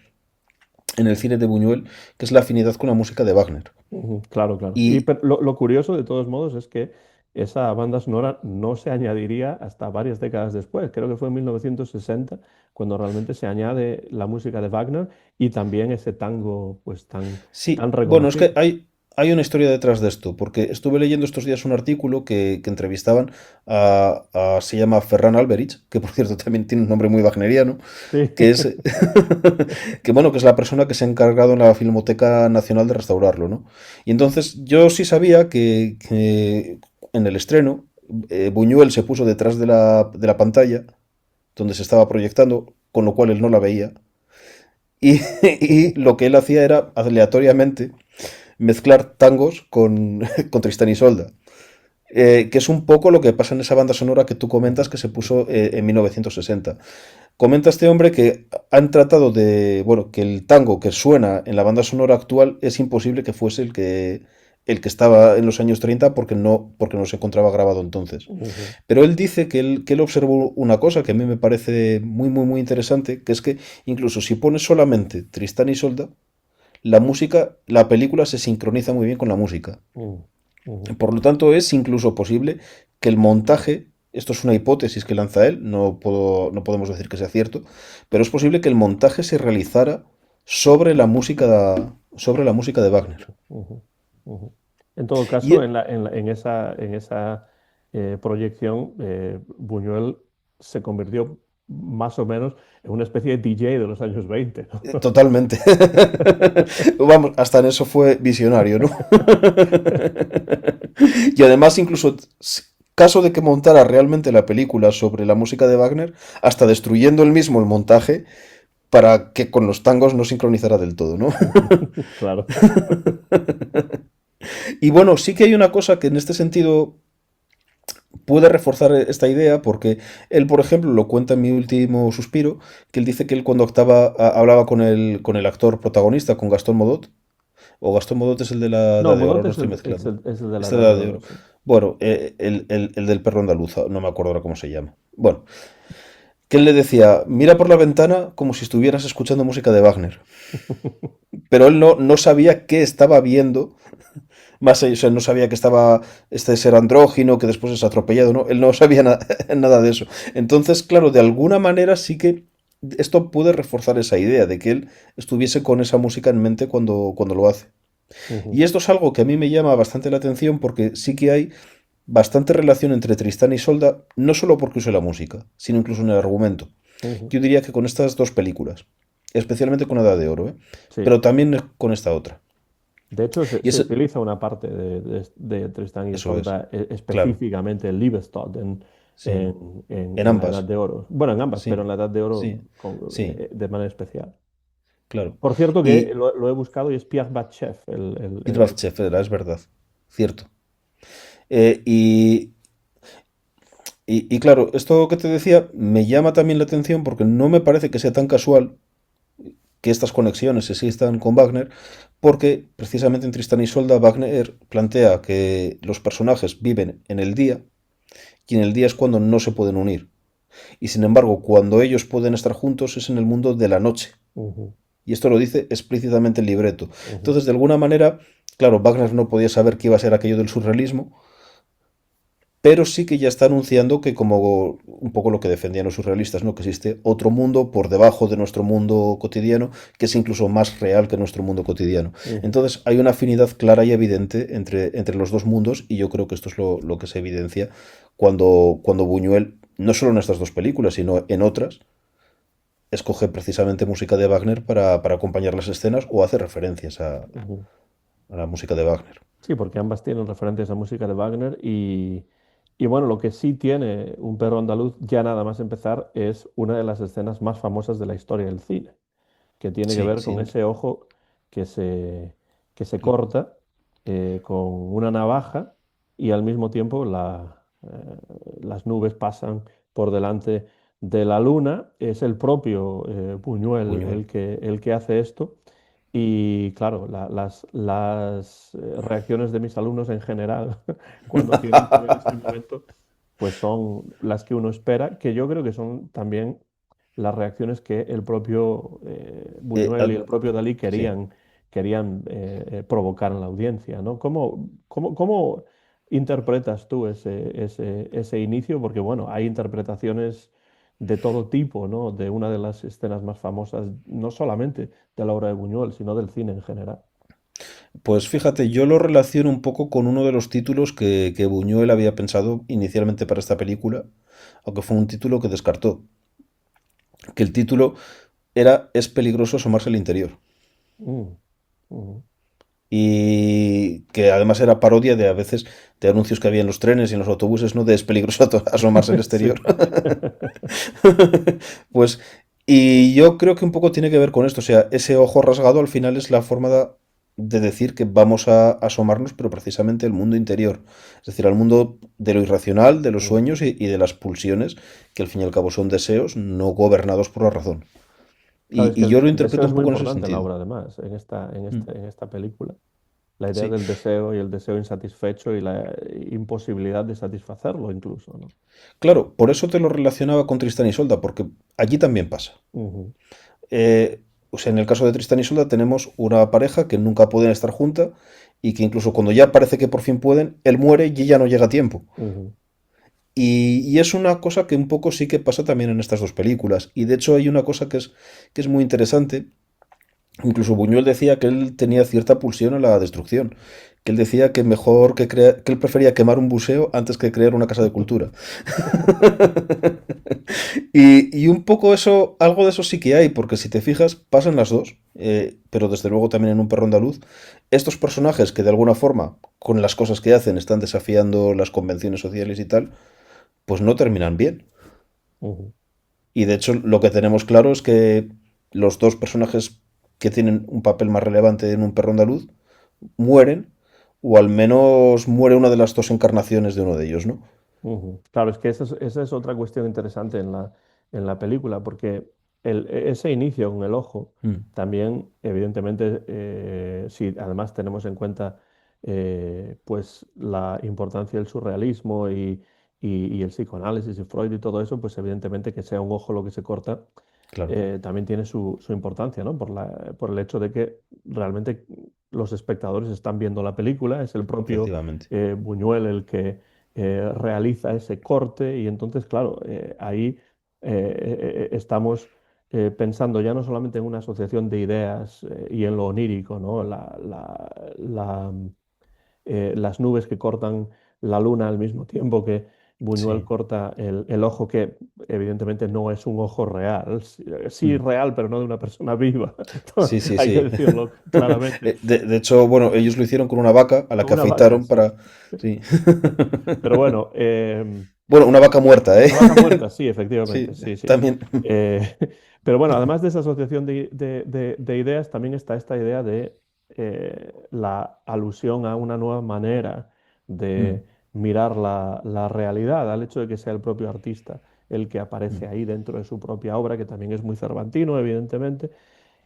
en el cine de Buñuel, que es la afinidad con la música de Wagner. ujú, claro, claro. Y Y lo curioso de todos modos es que esa banda sonora no se añadiría hasta varias décadas después. Creo que fue en 1960 cuando realmente se añade la música de Wagner y también ese tango pues tan sí, bueno, es que reconocido. hay una historia detrás de esto, porque estuve leyendo estos días un artículo que entrevistaban se llama Ferran Alberich, que por cierto también tiene un nombre muy wagneriano, Sí. que es que bueno, que es la persona que se ha encargado en la Filmoteca Nacional de restaurarlo, ¿no? Y entonces yo sí sabía que en el estreno Buñuel se puso detrás de la pantalla donde se estaba proyectando, con lo cual él no la veía. Y, y lo que él hacía era aleatoriamente mezclar tangos con Tristán y Isolda. Que es un poco lo que pasa en esa banda sonora que tú comentas Ujú, que se puso en 1960. Comenta este hombre que han tratado de, bueno, que el tango que suena en la banda sonora actual es imposible que fuese el que estaba en los años 30 porque no se encontraba grabado entonces. ujú, Pero él dice que él observó una cosa que a mí me parece muy, muy, muy interesante, que es que incluso si pones solamente Tristán y Isolda, la música, la película se sincroniza muy bien con la música. ujú, ujú. Por lo tanto, es incluso posible que el montaje, esto es una hipótesis que lanza él, no podemos decir que sea cierto, pero es posible que el montaje se realizara sobre la música de Wagner. Ujú, ujú. En todo caso, Y en esa proyección, Buñuel se convirtió más o menos una especie de DJ de los años 20, ¿no? Totalmente. Vamos, hasta en eso fue visionario, ¿no? Y además, incluso caso de que montara realmente la película sobre la música de Wagner, hasta destruyendo él mismo el montaje para que con los tangos no sincronizara del todo, ¿no? Claro. Y bueno, sí que hay una cosa que en este sentido puede reforzar esta idea, porque él, por ejemplo, lo cuenta en Mi último suspiro, que él dice que él cuando hablaba con el actor protagonista, con Gastón Modot, o Gastón Modot es el de la No, Edad de Oro, Modot no estoy mezclando. es el de la Esta Edad de Edad de Oro, Oro. sí. Bueno, el del perro andaluz, no me acuerdo ahora cómo se llama. Bueno, que él le decía, mira por la ventana como si estuvieras escuchando música de Wagner. Pero él no sabía qué estaba viendo. Más, o sea, no sabía que estaba este ser andrógino, que después es atropellado, ¿no? Él no sabía nada de eso. Entonces, claro, de alguna manera sí que esto puede reforzar esa idea de que él estuviese con esa música en mente cuando lo hace. Ujú, Y esto es algo que a mí me llama bastante la atención porque sí que hay bastante relación entre Tristán y Solda, no solo porque use la música, sino incluso en el argumento. ujú. Yo diría que con estas dos películas, especialmente con Edad de Oro, ¿eh? Sí. Pero también con esta otra. De hecho, Y se utiliza una parte de Tristán y eso es, Isolda, claro, específicamente en Liebestod, sí, en en la Edad ambas, de Oro. Bueno, en ambas, pero sí, en la Edad de Oro sí, sí, de manera especial. claro. Por cierto, que Y lo he buscado y es Pierre Batchev, Piedras Chefera, es verdad, cierto. Eh, y, y claro, esto que te decía me llama también la atención porque no me parece que sea tan casual que estas conexiones existan con Wagner, porque precisamente en Tristán y Isolda Wagner plantea que los personajes viven en el día y en el día es cuando no se pueden unir. Y sin embargo, cuando ellos pueden estar juntos es en el mundo de la noche. Ujú, Y esto lo dice explícitamente el libreto. ujú. Entonces, de alguna manera, claro, Wagner no podía saber qué iba a ser aquello del surrealismo, pero sí que ya está anunciando que como un poco lo que defendían los surrealistas, ¿no? Que existe otro mundo por debajo de nuestro mundo cotidiano, que es incluso más real que nuestro mundo cotidiano. Ujú. Entonces hay una afinidad clara y evidente entre los dos mundos y yo creo que esto es lo que se evidencia cuando Buñuel, no solo en estas dos películas, sino en otras, escoge precisamente música de Wagner para acompañar las escenas o hace referencias Ujú. a la música de Wagner. Sí, porque ambas tienen referencias a música de Wagner y bueno, lo que sí tiene Un perro andaluz, ya nada más empezar, es una de las escenas más famosas de la historia del cine, que tiene que Sí, ver con sí. ese ojo que se, que se corta con una navaja y al mismo tiempo las nubes pasan por delante de la luna. Es el propio Buñuel Buñuel. el que hace esto. Y claro, las reacciones de mis alumnos en general, cuando tienen que ver este momento, pues son las que uno espera, que yo creo que son también las reacciones que el propio Eh, Buñuel y al- el propio Dalí sí. querían provocar en la audiencia, ¿no? ¿Cómo interpretas tú ese inicio? Porque, bueno, hay interpretaciones de todo tipo, ¿no? De una de las escenas más famosas, no solamente de la obra de Buñuel, sino del cine en general. Pues fíjate, yo lo relaciono un poco con uno de los títulos que Buñuel había pensado inicialmente para esta película, aunque fue un título que descartó. Que el título era Es peligroso asomarse al interior. Mm, mm. Y que además era parodia de a veces de anuncios que había en los trenes y en los autobuses, ¿no? De Es peligroso asomarse al Sí. exterior. Pues, y yo creo que un poco tiene que ver con esto. O sea, ese ojo rasgado al final es la forma de decir que vamos a asomarnos, pero precisamente al mundo interior. Es decir, al mundo de lo irracional, de los Mm. sueños y de las pulsiones, que al fin y al cabo son deseos no gobernados por la razón. Claro, es que Y yo lo el deseo interpreto es un muy poco en ese importante en la sentido. obra, además, Mm, en esta película. La idea sí. del deseo y el deseo insatisfecho y la imposibilidad de satisfacerlo incluso, ¿no? Claro, por eso te lo relacionaba con Tristán y Solda, porque allí también pasa. Ujú, Eh, o sea, en el caso de Tristán y Solda tenemos una pareja que nunca pueden estar junta y que incluso cuando ya parece que por fin pueden, él muere y ella no llega a tiempo. ujú, Y es una cosa que un poco sí que pasa también en estas dos películas. Y de hecho hay una cosa que es muy interesante, Incluso Buñuel decía que él tenía cierta pulsión a la destrucción, que él decía que mejor que él prefería quemar un museo antes que crear una casa de cultura. Y un poco eso, algo de eso sí que hay, porque si te fijas, pasan las dos, pero desde luego también en Un perro andaluz, estos personajes que de alguna forma, con las cosas que hacen, están desafiando las convenciones sociales y tal, pues no terminan bien. Ujú. Y de hecho lo que tenemos claro es que los dos personajes que tienen un papel más relevante en Un perro andaluz mueren, o al menos muere una de las dos encarnaciones de uno de ellos, ¿no? Ujú. Claro, es que esa es otra cuestión interesante en la película, porque ese inicio con el ojo Mm, también, evidentemente, si además tenemos en cuenta pues la importancia del surrealismo y el psicoanálisis y Freud y todo eso, pues evidentemente que sea un ojo lo que se corta, claro, también tiene su importancia, ¿no? Por el hecho de que realmente los espectadores están viendo la película, es el propio efectivamente. Buñuel el que realiza ese corte y entonces, claro, ahí estamos pensando ya no solamente en una asociación de ideas y en lo onírico, ¿no? Las nubes que cortan la luna al mismo tiempo que Buñuel Sí. corta el ojo, que evidentemente no es un ojo real, sí, sí Mm. real, pero no de una persona viva. Sí, sí, Hay que sí. decirlo claramente. De hecho, bueno, ellos lo hicieron con una vaca a la Con que una vaca, afeitaron sí. para... Sí. Pero bueno, Bueno, una vaca muerta, ¿eh? una vaca muerta, sí, Sí, efectivamente, sí, sí. también. Eh, pero bueno, además de esa asociación de ideas, también está esta idea de la alusión a una nueva manera Mm, de mirar la realidad, al hecho de que sea el propio artista el que aparece mm. ahí dentro de su propia obra, que también es muy cervantino, evidentemente,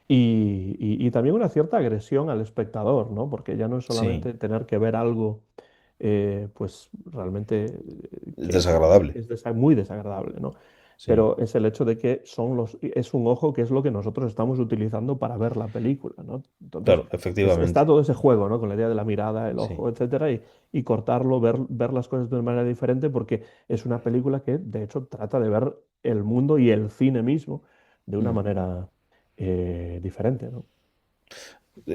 y también una cierta agresión al espectador, ¿no? Porque ya no es Sí, solamente tener que ver algo, pues realmente es desagradable. es muy desagradable, ¿no? Sí, Pero es el hecho de que es un ojo que es lo que nosotros estamos utilizando para ver la película, ¿no? Entonces, claro, está efectivamente. todo ese juego, ¿no? Con la idea de la mirada, el Sí. ojo, etcétera, y cortarlo, ver las cosas de una manera diferente, porque es una película que, de hecho, trata de ver el mundo y el cine mismo de una Mm. manera diferente, ¿no?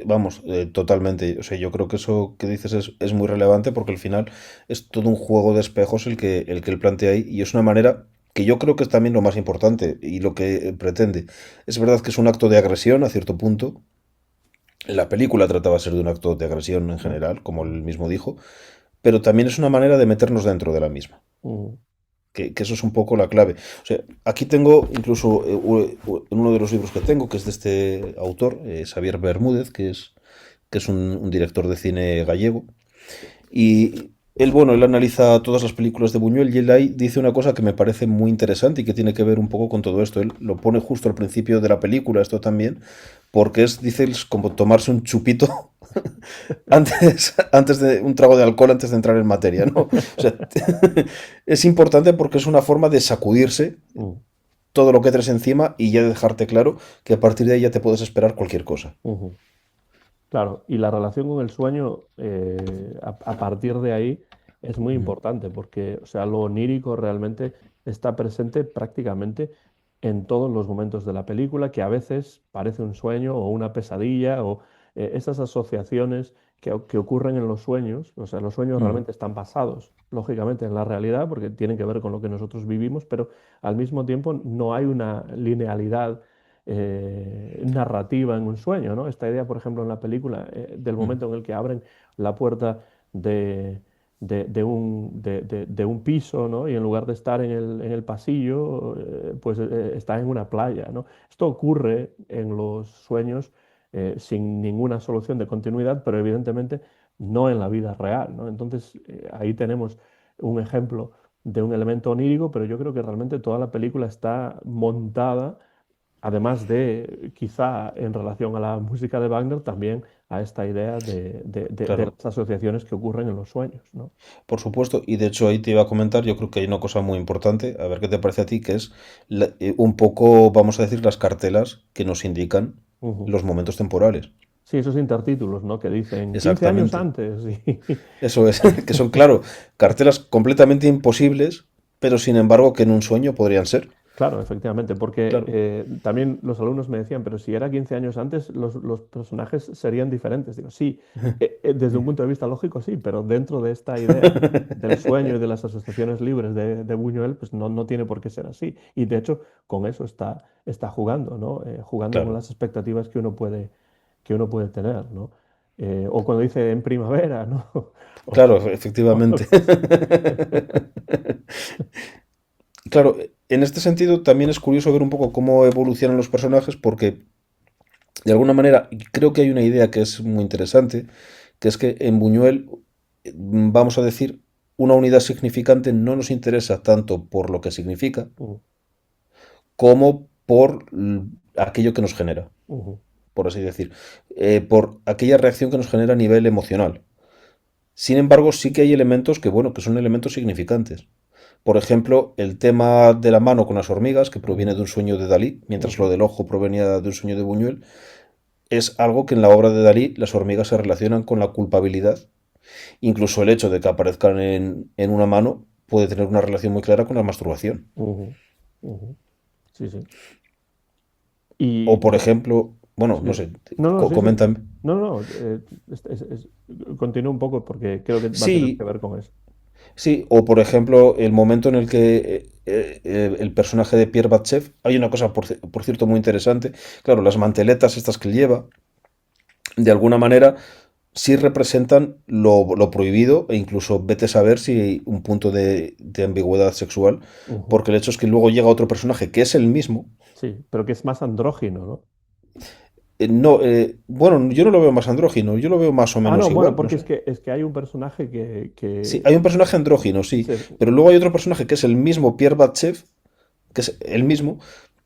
Vamos, totalmente. O sea, yo creo que eso que dices es muy relevante porque al final es todo un juego de espejos el que él plantea ahí y es una manera que yo creo que es también lo más importante y lo que pretende. Es verdad que es un acto de agresión a cierto punto. La película trataba de ser de un acto de agresión en Mm, general, como él mismo dijo, pero también es una manera de meternos dentro de la misma. mm, Que eso es un poco la clave. O sea, aquí tengo incluso en uno de los libros que tengo, que es de este autor, Xavier Bermúdez, que es un director de cine gallego, y él, bueno, él analiza todas las películas de Buñuel y él ahí dice una cosa que me parece muy interesante y que tiene que ver un poco con todo esto. Él lo pone justo al principio de la película, esto también, porque dice, es como tomarse un chupito antes de un trago de alcohol antes de entrar en materia, ¿no? O sea, es importante porque es una forma de sacudirse mm, todo lo que traes encima y ya dejarte claro que a partir de ahí ya te puedes esperar cualquier cosa. ujú. Claro, y la relación con el sueño, a partir de ahí, es muy Mm, importante porque, o sea, lo onírico realmente está presente prácticamente en todos los momentos de la película, que a veces parece un sueño o una pesadilla o esas asociaciones que ocurren en los sueños, o sea, los sueños mm, realmente están basados, lógicamente, en la realidad porque tienen que ver con lo que nosotros vivimos, pero al mismo tiempo no hay una linealidad narrativa en un sueño, ¿no? Esta idea, por ejemplo, en la película, del mm. momento en el que abren la puerta de, de un piso, ¿no? Y en lugar de estar en el pasillo, pues está en una playa, ¿no? Esto ocurre en los sueños sin ninguna solución de continuidad, pero evidentemente no en la vida real, ¿no? Entonces, ahí tenemos un ejemplo de un elemento onírico, pero yo creo que realmente toda la película está montada, además de, quizá en relación a la música de Wagner, también a esta idea de Claro, las asociaciones que ocurren en los sueños, ¿no? por supuesto. Y de hecho ahí te iba a comentar, yo creo que hay una cosa muy importante, a ver qué te parece a ti, que es un poco, vamos a decir, las cartelas que nos indican Ujú. los momentos temporales. Sí, esos intertítulos, ¿no? Que dicen 15 años Exactamente. antes. Eso es, que son, claro, cartelas completamente imposibles, pero sin embargo que en un sueño podrían ser. Claro, efectivamente, porque Claro, también los alumnos me decían, pero si era 15 años antes, los personajes serían diferentes. Digo, sí, desde un punto de vista lógico, sí, pero dentro de esta idea del sueño y de las asociaciones libres de Buñuel, pues no tiene por qué ser así. Y de hecho, con eso está jugando, ¿no? Jugando con claro, las expectativas que uno puede tener, ¿no? O cuando dice en primavera, ¿no? claro, O efectivamente. algo así. Claro, en este sentido también es curioso ver un poco cómo evolucionan los personajes porque de alguna manera creo que hay una idea que es muy interesante, que es que en Buñuel, vamos a decir, una unidad significante no nos interesa tanto por lo que significa Ujú, como por aquello que nos genera, ujú, por así decir, por aquella reacción que nos genera a nivel emocional. Sin embargo, sí que hay elementos que, bueno, que son elementos significantes. Por ejemplo, el tema de la mano con las hormigas, que proviene ujú, de un sueño de Dalí, mientras lo ujú, del ojo provenía de un sueño de Buñuel, es algo que en la obra de Dalí las hormigas se relacionan con la culpabilidad. Incluso el hecho de que aparezcan en una mano puede tener una relación muy clara con la masturbación. ujú, ujú. Sí, sí. O por Y ejemplo, bueno, sí. no sé, No, no, sí, sí. coméntame. No, no, continúa un poco porque creo que va a tener que Sí, ver con eso. sí, o por ejemplo, el momento en el que el personaje de Pierre Batchev, hay una cosa, por cierto, muy interesante. Claro, las manteletas estas que él lleva, de alguna manera, sí representan lo prohibido e incluso vete a saber si hay un punto de ambigüedad sexual, Ujú. porque el hecho es que luego llega otro personaje que es el mismo. Sí, pero que es más andrógino, ¿no? No, bueno, yo no lo veo más andrógino, yo lo veo más o Ah, menos no, bueno, igual, no porque sé. es que hay un personaje Sí, hay un personaje andrógino, sí, sí, pero luego hay otro personaje que es el mismo Pierre Batchev, que es el mismo,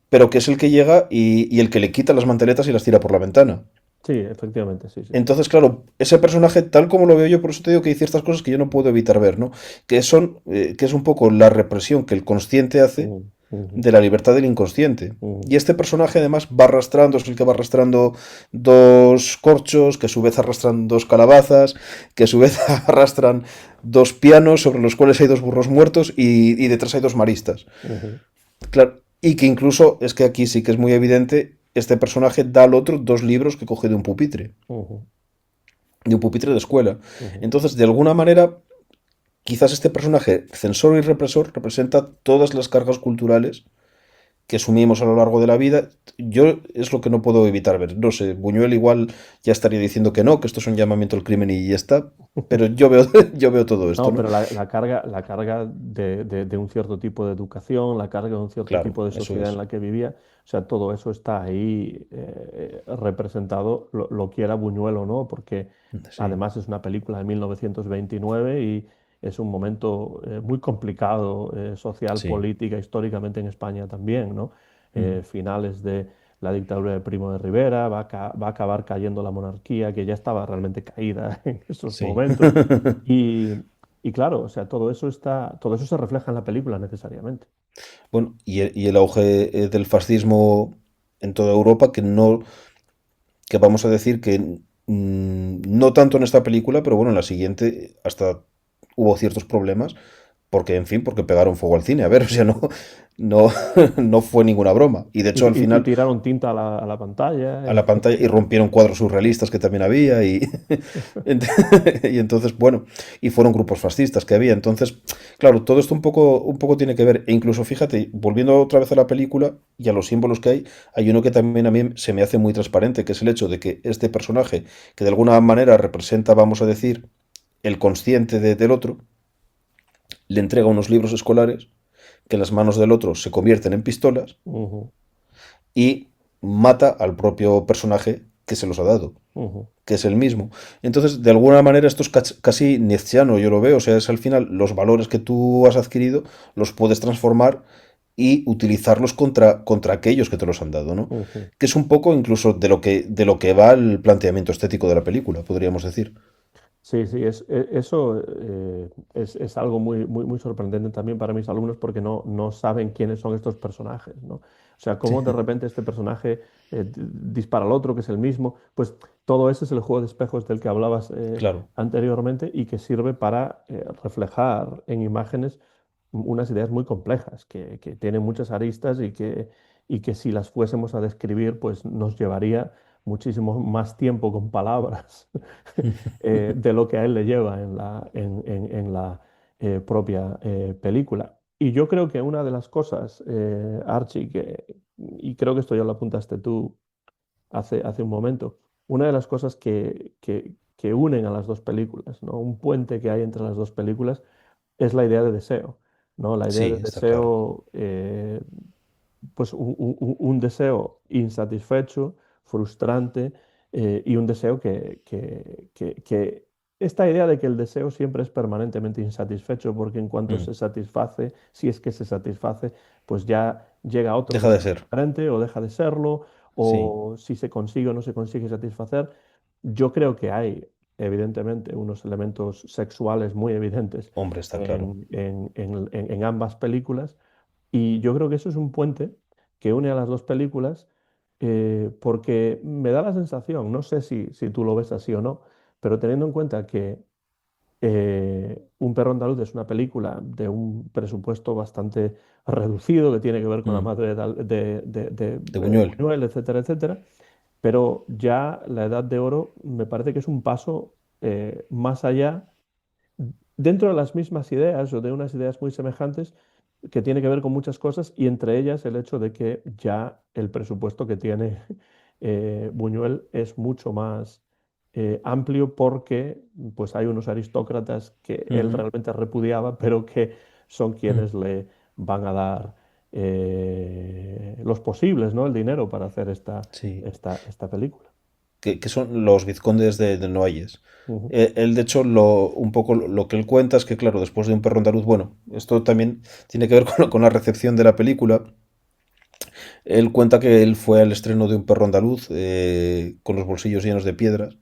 pero que es el que llega y el que le quita las manteletas y las tira por la ventana. sí, efectivamente, sí, sí. Entonces, claro, ese personaje, tal como lo veo yo, por eso te digo que hay ciertas cosas que yo no puedo evitar ver, ¿no? Que es un poco la represión que el consciente hace Ujú, ujú, de la libertad del inconsciente. ujú, Y este personaje además va arrastrando, es el que va arrastrando dos corchos, que a su vez arrastran dos calabazas, que a su vez arrastran dos pianos sobre los cuales hay dos burros muertos y detrás hay dos maristas. ujú, Claro, y que incluso, es que aquí sí que es muy evidente, este personaje da al otro dos libros que coge ujú, de un pupitre de escuela. ujú. Entonces, de alguna manera, quizás este personaje, censor y represor, representa todas las cargas culturales que asumimos a lo largo de la vida. Yo es lo que no puedo evitar ver. No sé, Buñuel igual ya estaría diciendo que no, que esto es un llamamiento al crimen y ya está. Pero yo veo, yo veo todo esto, No, ¿no? pero la carga de un cierto tipo de educación, la carga de un cierto Claro, tipo de eso sociedad en es. la que vivía, o sea, todo eso está ahí representado, lo quiera Buñuel o no, porque Sí. además es una película de 1929 y es un momento muy complicado social, Sí. política, históricamente en España también, ¿no? Mm. Finales de la dictadura de Primo de Rivera, va a acabar cayendo la monarquía, que ya estaba realmente caída en esos Sí. momentos. Y, y claro, o sea, todo eso se refleja en la película necesariamente. Bueno, y el auge del fascismo en toda Europa, que vamos a decir que no tanto en esta película, pero bueno, en la siguiente hasta hubo ciertos problemas, porque, en fin, porque pegaron fuego al cine. A ver, o sea, no, no, no fue ninguna broma. Y de Y, hecho, al y final, tiraron tinta a la pantalla. a la pantalla y rompieron cuadros surrealistas que también había y entonces, bueno, y fueron grupos fascistas que había. Entonces, claro, todo esto un poco tiene que ver. E incluso, fíjate, volviendo otra vez a la película y a los símbolos que hay uno que también a mí se me hace muy transparente, que es el hecho de que este personaje, que de alguna manera representa, vamos a decir, el consciente del otro, le entrega unos libros escolares que en las manos del otro se convierten en pistolas Ujú, y mata al propio personaje que se los ha dado, ujú. que es el mismo. Entonces, de alguna manera, esto es casi nietzscheano, yo lo veo. O sea, es al final los valores que tú has adquirido, los puedes transformar y utilizarlos contra aquellos que te los han dado, ¿no? Ujú. Que es un poco incluso de lo que va el planteamiento estético de la película, podríamos decir. Sí, sí, eso es algo muy, muy, muy sorprendente también para mis alumnos porque no saben quiénes son estos personajes, ¿no? O sea, cómo de repente este personaje dispara al otro, que es el mismo, pues todo ese es el juego de espejos del que hablabas Claro, anteriormente y que sirve para reflejar en imágenes unas ideas muy complejas, que tienen muchas aristas y que si las fuésemos a describir, pues nos llevaría muchísimo más tiempo con palabras de lo que a él le lleva en la propia película. Y yo creo que una de las cosas, Archie, y creo que esto ya lo apuntaste tú hace un momento, una de las cosas que unen a las dos películas, ¿no? Un puente que hay entre las dos películas es la idea de deseo, ¿no? La idea de Sí, está claro. deseo, pues un deseo insatisfecho, frustrante, y un deseo que esta idea de que el deseo siempre es permanentemente insatisfecho, porque en cuanto Mm. se satisface, si es que se satisface, pues ya llega a otro Deja de deseo ser. diferente o deja de serlo, Sí. o si se consigue o no se consigue satisfacer. Yo creo que hay, evidentemente, unos elementos sexuales muy evidentes Hombre, está claro. en ambas películas, y yo creo que eso es un puente que une a las dos películas, porque me da la sensación, no sé si tú lo ves así o no, pero teniendo en cuenta que Un perro andaluz es una película de un presupuesto bastante reducido, que tiene que ver con la Mm. madre De Buñuel. Buñuel, etcétera, etcétera, pero ya La Edad de Oro me parece que es un paso más allá, dentro de las mismas ideas o de unas ideas muy semejantes, que tiene que ver con muchas cosas, y entre ellas el hecho de que ya el presupuesto que tiene Buñuel es mucho más amplio, porque pues hay unos aristócratas que él Ujú. realmente repudiaba, pero que son Mm. quienes le van a dar los posibles, ¿no? El dinero para hacer Sí. esta película. Que son los vizcondes de Noailles. Ujú. Él, de hecho, un poco lo que él cuenta es que, claro, después de Un perro andaluz, bueno, esto también tiene que ver con la recepción de la película. Él cuenta que él fue al estreno de Un perro andaluz con los bolsillos llenos de piedras,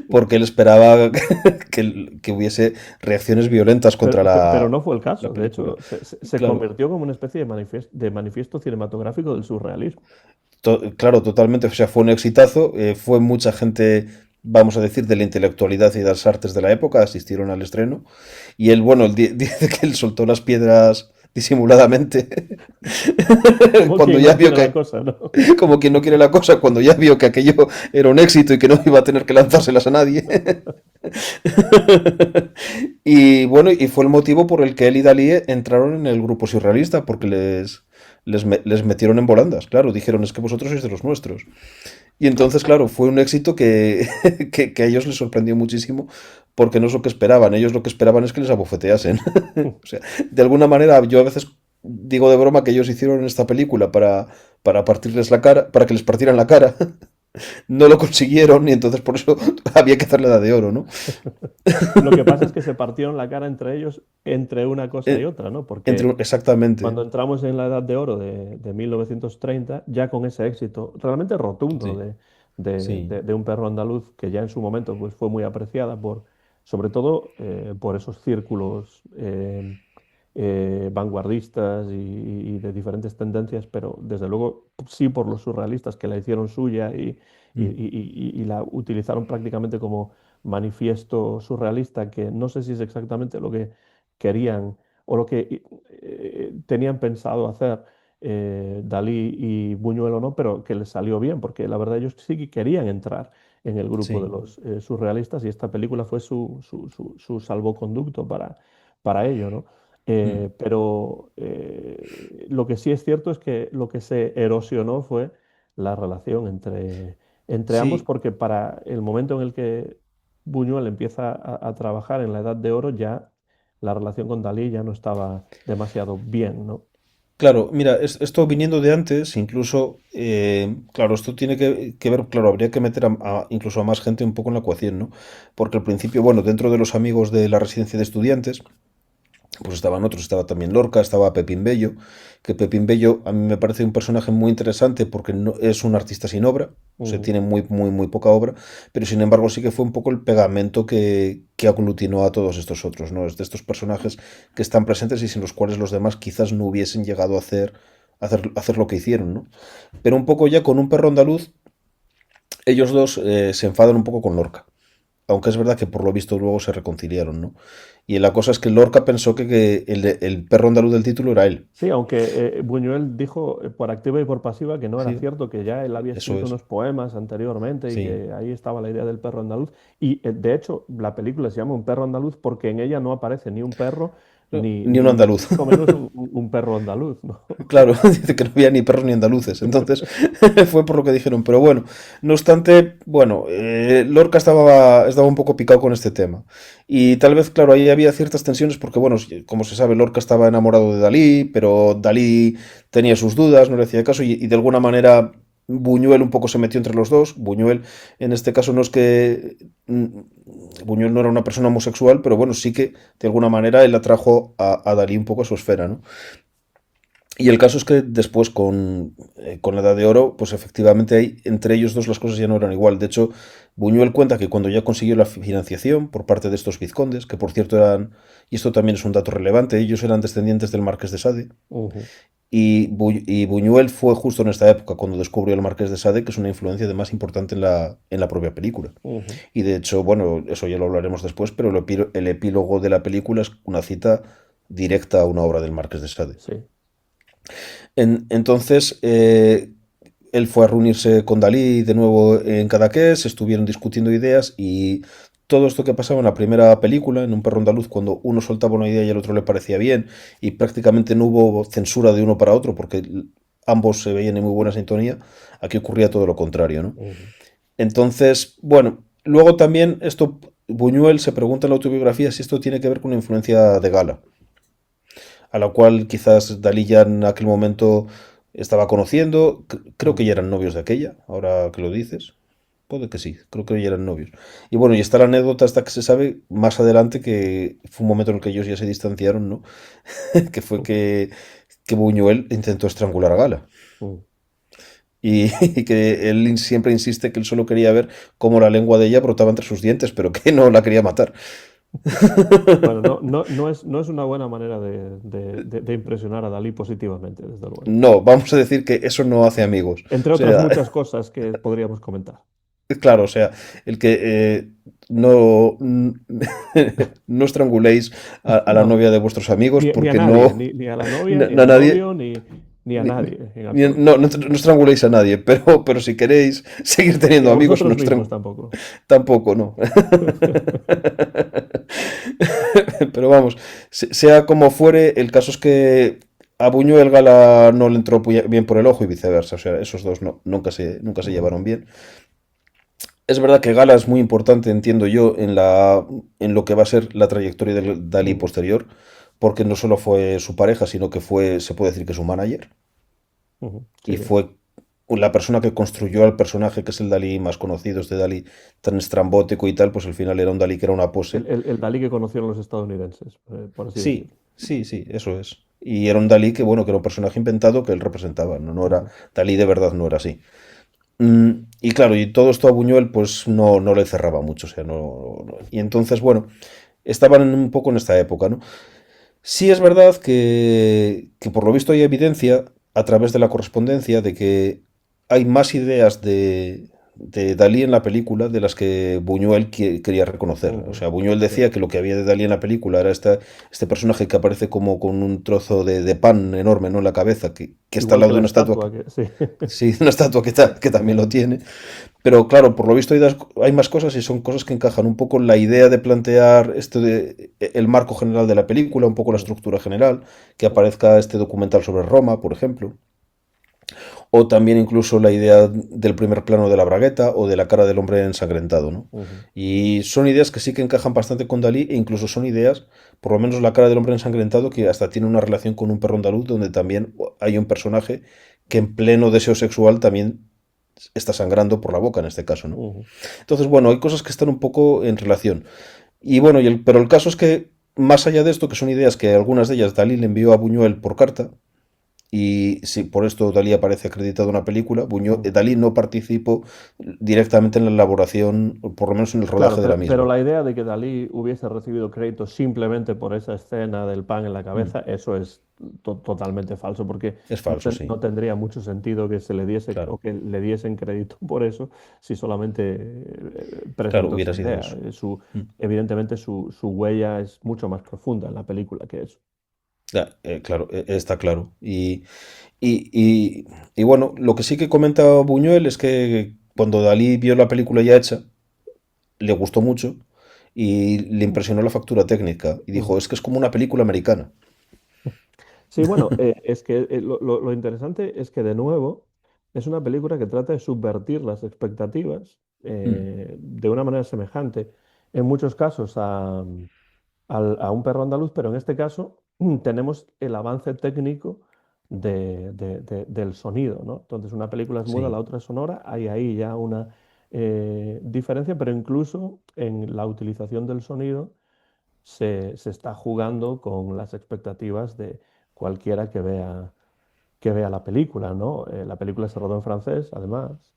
porque él esperaba que hubiese reacciones violentas contra Pero no fue el la caso. De película. hecho, se Claro, convirtió como una especie de manifiesto cinematográfico del surrealismo. claro, totalmente. O sea, fue un exitazo. Fue mucha gente, vamos a decir, de la intelectualidad y de las artes de la época, asistieron al estreno. Y él, bueno, él dice que él soltó las piedras disimuladamente Como cuando quien ya no vio quiere la que, cosa, ¿no? como quien no quiere la cosa, cuando ya vio que aquello era un éxito y que no iba a tener que lanzárselas a nadie. Y bueno, y fue el motivo por el que él y Dalí entraron en el grupo surrealista, porque les metieron en volandas, claro, dijeron es que vosotros sois de los nuestros. Y entonces, claro, fue un éxito que a ellos les sorprendió muchísimo, porque no es lo que esperaban, ellos lo que esperaban es que les abofeteasen. O sea, de alguna manera yo a veces digo de broma que ellos hicieron esta película para partirles la cara, para que les partieran la cara. No lo consiguieron y entonces por eso había que hacerle la de oro, ¿no? Lo que pasa es que se partieron la cara entre ellos entre una cosa y Eh, otra, ¿no? Porque Exactamente. cuando entramos en la Edad de Oro de 1930, ya con ese éxito realmente rotundo Sí, sí. de Un perro andaluz, que ya en su momento pues, fue muy apreciada sobre todo por esos círculos vanguardistas y de diferentes tendencias, pero desde luego sí por los surrealistas, que la hicieron suya Mm. y la utilizaron prácticamente como manifiesto surrealista, que no sé si es exactamente lo que querían o lo que tenían pensado hacer Dalí y Buñuel o no, pero que les salió bien, porque la verdad ellos sí que querían entrar en el grupo de Sí. los surrealistas, y esta película fue su salvoconducto para ello, ¿no? Mm. Pero lo que sí es cierto es que lo que se erosionó fue la relación entre ambos, Sí, porque para el momento en el que Buñuel empieza a trabajar en la Edad de Oro, ya la relación con Dalí ya no estaba demasiado bien, ¿no? claro, mira, esto viniendo de antes, incluso, claro, esto tiene que ver, claro, habría que meter incluso a más gente un poco en la ecuación, ¿no? Porque al principio, bueno, dentro de los amigos de la residencia de estudiantes, pues estaban otros, estaba también Lorca, estaba Pepín Bello, que Pepín Bello a mí me parece un personaje muy interesante porque no, es un artista sin obra, o sea, Ujú. tiene muy, muy, muy poca obra, pero sin embargo sí que fue un poco el pegamento que aglutinó a todos estos otros, ¿no? Es de estos personajes que están presentes y sin los cuales los demás quizás no hubiesen llegado a hacer lo que hicieron, ¿no? Pero un poco ya con Un perro andaluz, ellos dos se enfadan un poco con Lorca. aunque es verdad que por lo visto luego se reconciliaron, ¿no? Y la cosa es que Lorca pensó que el perro andaluz del título era él. Sí, aunque Buñuel dijo por activa y por pasiva que no era Sí, cierto, que ya él había eso escrito es. unos poemas anteriormente y Sí. que ahí estaba la idea del perro andaluz. Y de hecho, la película se llama Un perro andaluz porque en ella no aparece ni un perro No, ni, ni un ni andaluz. mucho menos un perro andaluz, ¿no? Claro, dice que no había ni perros ni andaluces. Entonces fue por lo que dijeron. Pero bueno, no obstante, bueno, Lorca estaba un poco picado con este tema. Y tal vez, claro, ahí había ciertas tensiones porque, bueno, como se sabe, Lorca estaba enamorado de Dalí, pero Dalí tenía sus dudas, no le hacía caso y de alguna manera Buñuel un poco se metió entre los dos. Buñuel, en este caso, no es que... Buñuel no era una persona homosexual, pero bueno, sí que de alguna manera él atrajo a Dalí un poco a su esfera, ¿no? Y el caso es que después con la Edad de Oro, pues efectivamente ahí, entre ellos dos las cosas ya no eran igual. De hecho, Buñuel cuenta que cuando ya consiguió la financiación por parte de estos vizcondes, que por cierto eran, y esto también es un dato relevante, ellos eran descendientes del Marqués de Sade, Ujú, y Buñuel fue justo en esta época cuando descubrió el Marqués de Sade, que es una influencia además importante en la propia película. ujú, Y de hecho, bueno, eso ya lo hablaremos después, pero el epílogo de la película es una cita directa a una obra del Marqués de Sade. sí. Entonces, él fue a reunirse con Dalí de nuevo en Cadaqués, estuvieron discutiendo ideas y todo esto que pasaba en la primera película, en Un perro andaluz, cuando uno soltaba una idea y al otro le parecía bien y prácticamente no hubo censura de uno para otro porque ambos se veían en muy buena sintonía, aquí ocurría todo lo contrario, ¿no? Ujú, Entonces, bueno, luego también esto, Buñuel se pregunta en la autobiografía si esto tiene que ver con la influencia de Gala, a la cual quizás Dalí ya en aquel momento estaba conociendo. Creo que ujú. ya eran novios de aquella, ahora que lo dices. Puede que sí, creo que ya eran novios. Y bueno, y está la anécdota hasta que se sabe más adelante que fue un momento en el que ellos ya se distanciaron, ¿no? Que fue que Buñuel intentó estrangular a Gala. Ujú. Y que él siempre insiste que él solo quería ver cómo la lengua de ella brotaba entre sus dientes, pero que no la quería matar. Bueno, no es una buena manera de impresionar a Dalí positivamente, desde luego. No, vamos a decir que eso no hace amigos. Entre O otras sea, muchas cosas que podríamos comentar. claro, o sea, el que no, no estranguléis a la No, novia de vuestros amigos ni a porque nadie, no, ni a la novia, ni a al nadie, novio, ni a ni- nadie en no, absoluto. no estranguléis a nadie, pero si queréis seguir Ni teniendo a amigos, no vosotros mismos tampoco. tampoco, no. Pero vamos, sea como fuere, el caso es que a Buñuel Gala no le entró bien por el ojo y viceversa, o sea, esos dos nunca se Ujú, llevaron bien. Es verdad que Gala es muy importante, entiendo yo, en lo que va a ser la trayectoria de Dalí ujú, posterior, porque no solo fue su pareja, sino que fue, se puede decir que su manager, ujú. y Sí, sí. fue la persona que construyó al personaje que es el Dalí más conocido, este Dalí tan estrambótico y tal, pues al final era un Dalí que era una pose. El Dalí que conocieron los estadounidenses, por así Sí, decirlo. sí, eso es. Y era un Dalí que, bueno, que era un personaje inventado que él representaba, no era, Ujú, Dalí de verdad no era así. Y claro, y todo esto a Buñuel pues no le cerraba mucho, o sea, y entonces, bueno, estaban un poco en esta época, ¿no? Sí es verdad que por lo visto hay evidencia a través de la correspondencia de que hay más ideas de Dalí en la película de las que Buñuel quería reconocer. O ujú. sea, Buñuel Sí. decía que lo que había de Dalí en la película era este personaje que aparece como con un trozo de pan enorme, ¿no?, en la cabeza, que está al Igual que lado de la una estatua. estatua que... Sí. Sí, una estatua que también lo tiene. Pero claro, por lo visto hay más cosas y son cosas que encajan un poco en la idea de plantear el marco general de la película, un poco la estructura general, que aparezca este documental sobre Roma, por ejemplo, o también incluso la idea del primer plano de la bragueta o de la cara del hombre ensangrentado, ¿no? Ujú. Y son ideas que sí que encajan bastante con Dalí e incluso son ideas, por lo menos la cara del hombre ensangrentado, que hasta tiene una relación con un perro andaluz donde también hay un personaje que en pleno deseo sexual también está sangrando por la boca en este caso, ¿no? Ujú. Entonces, bueno, hay cosas que están un poco en relación. Y bueno, pero el caso es que, más allá de esto, que son ideas que algunas de ellas Dalí le envió a Buñuel por carta, Y sí, por esto Dalí aparece acreditado en una película. Dalí no participó directamente en la elaboración, o por lo menos en el rodaje Claro, de la pero misma. la idea de que Dalí hubiese recibido crédito simplemente por esa escena del pan en la Mm. cabeza, eso es totalmente falso, porque Es falso, no sí. tendría mucho sentido que se le diese o Claro, que le diesen crédito por eso si solamente claro, presentó esa hubiera sido idea. eso. Mm. Evidentemente su huella es mucho más profunda en la película que eso. Ya, claro, está claro. Y, y- y bueno, lo que sí que comenta Buñuel es que cuando Dalí vio la película ya hecha, le gustó mucho y le impresionó la factura técnica. Y dijo, Ujú. es que es como una película americana. Sí, bueno, es que lo interesante es que de nuevo es una película que trata de subvertir las expectativas Mm. de una manera semejante, en muchos casos a un perro andaluz, pero en este caso tenemos el avance técnico del sonido, ¿no? Entonces una película es muda, la Sí. otra es sonora, hay ahí ya una diferencia, pero incluso en la utilización del sonido se está jugando con las expectativas de cualquiera que vea la película, ¿no? La película se rodó en francés, además,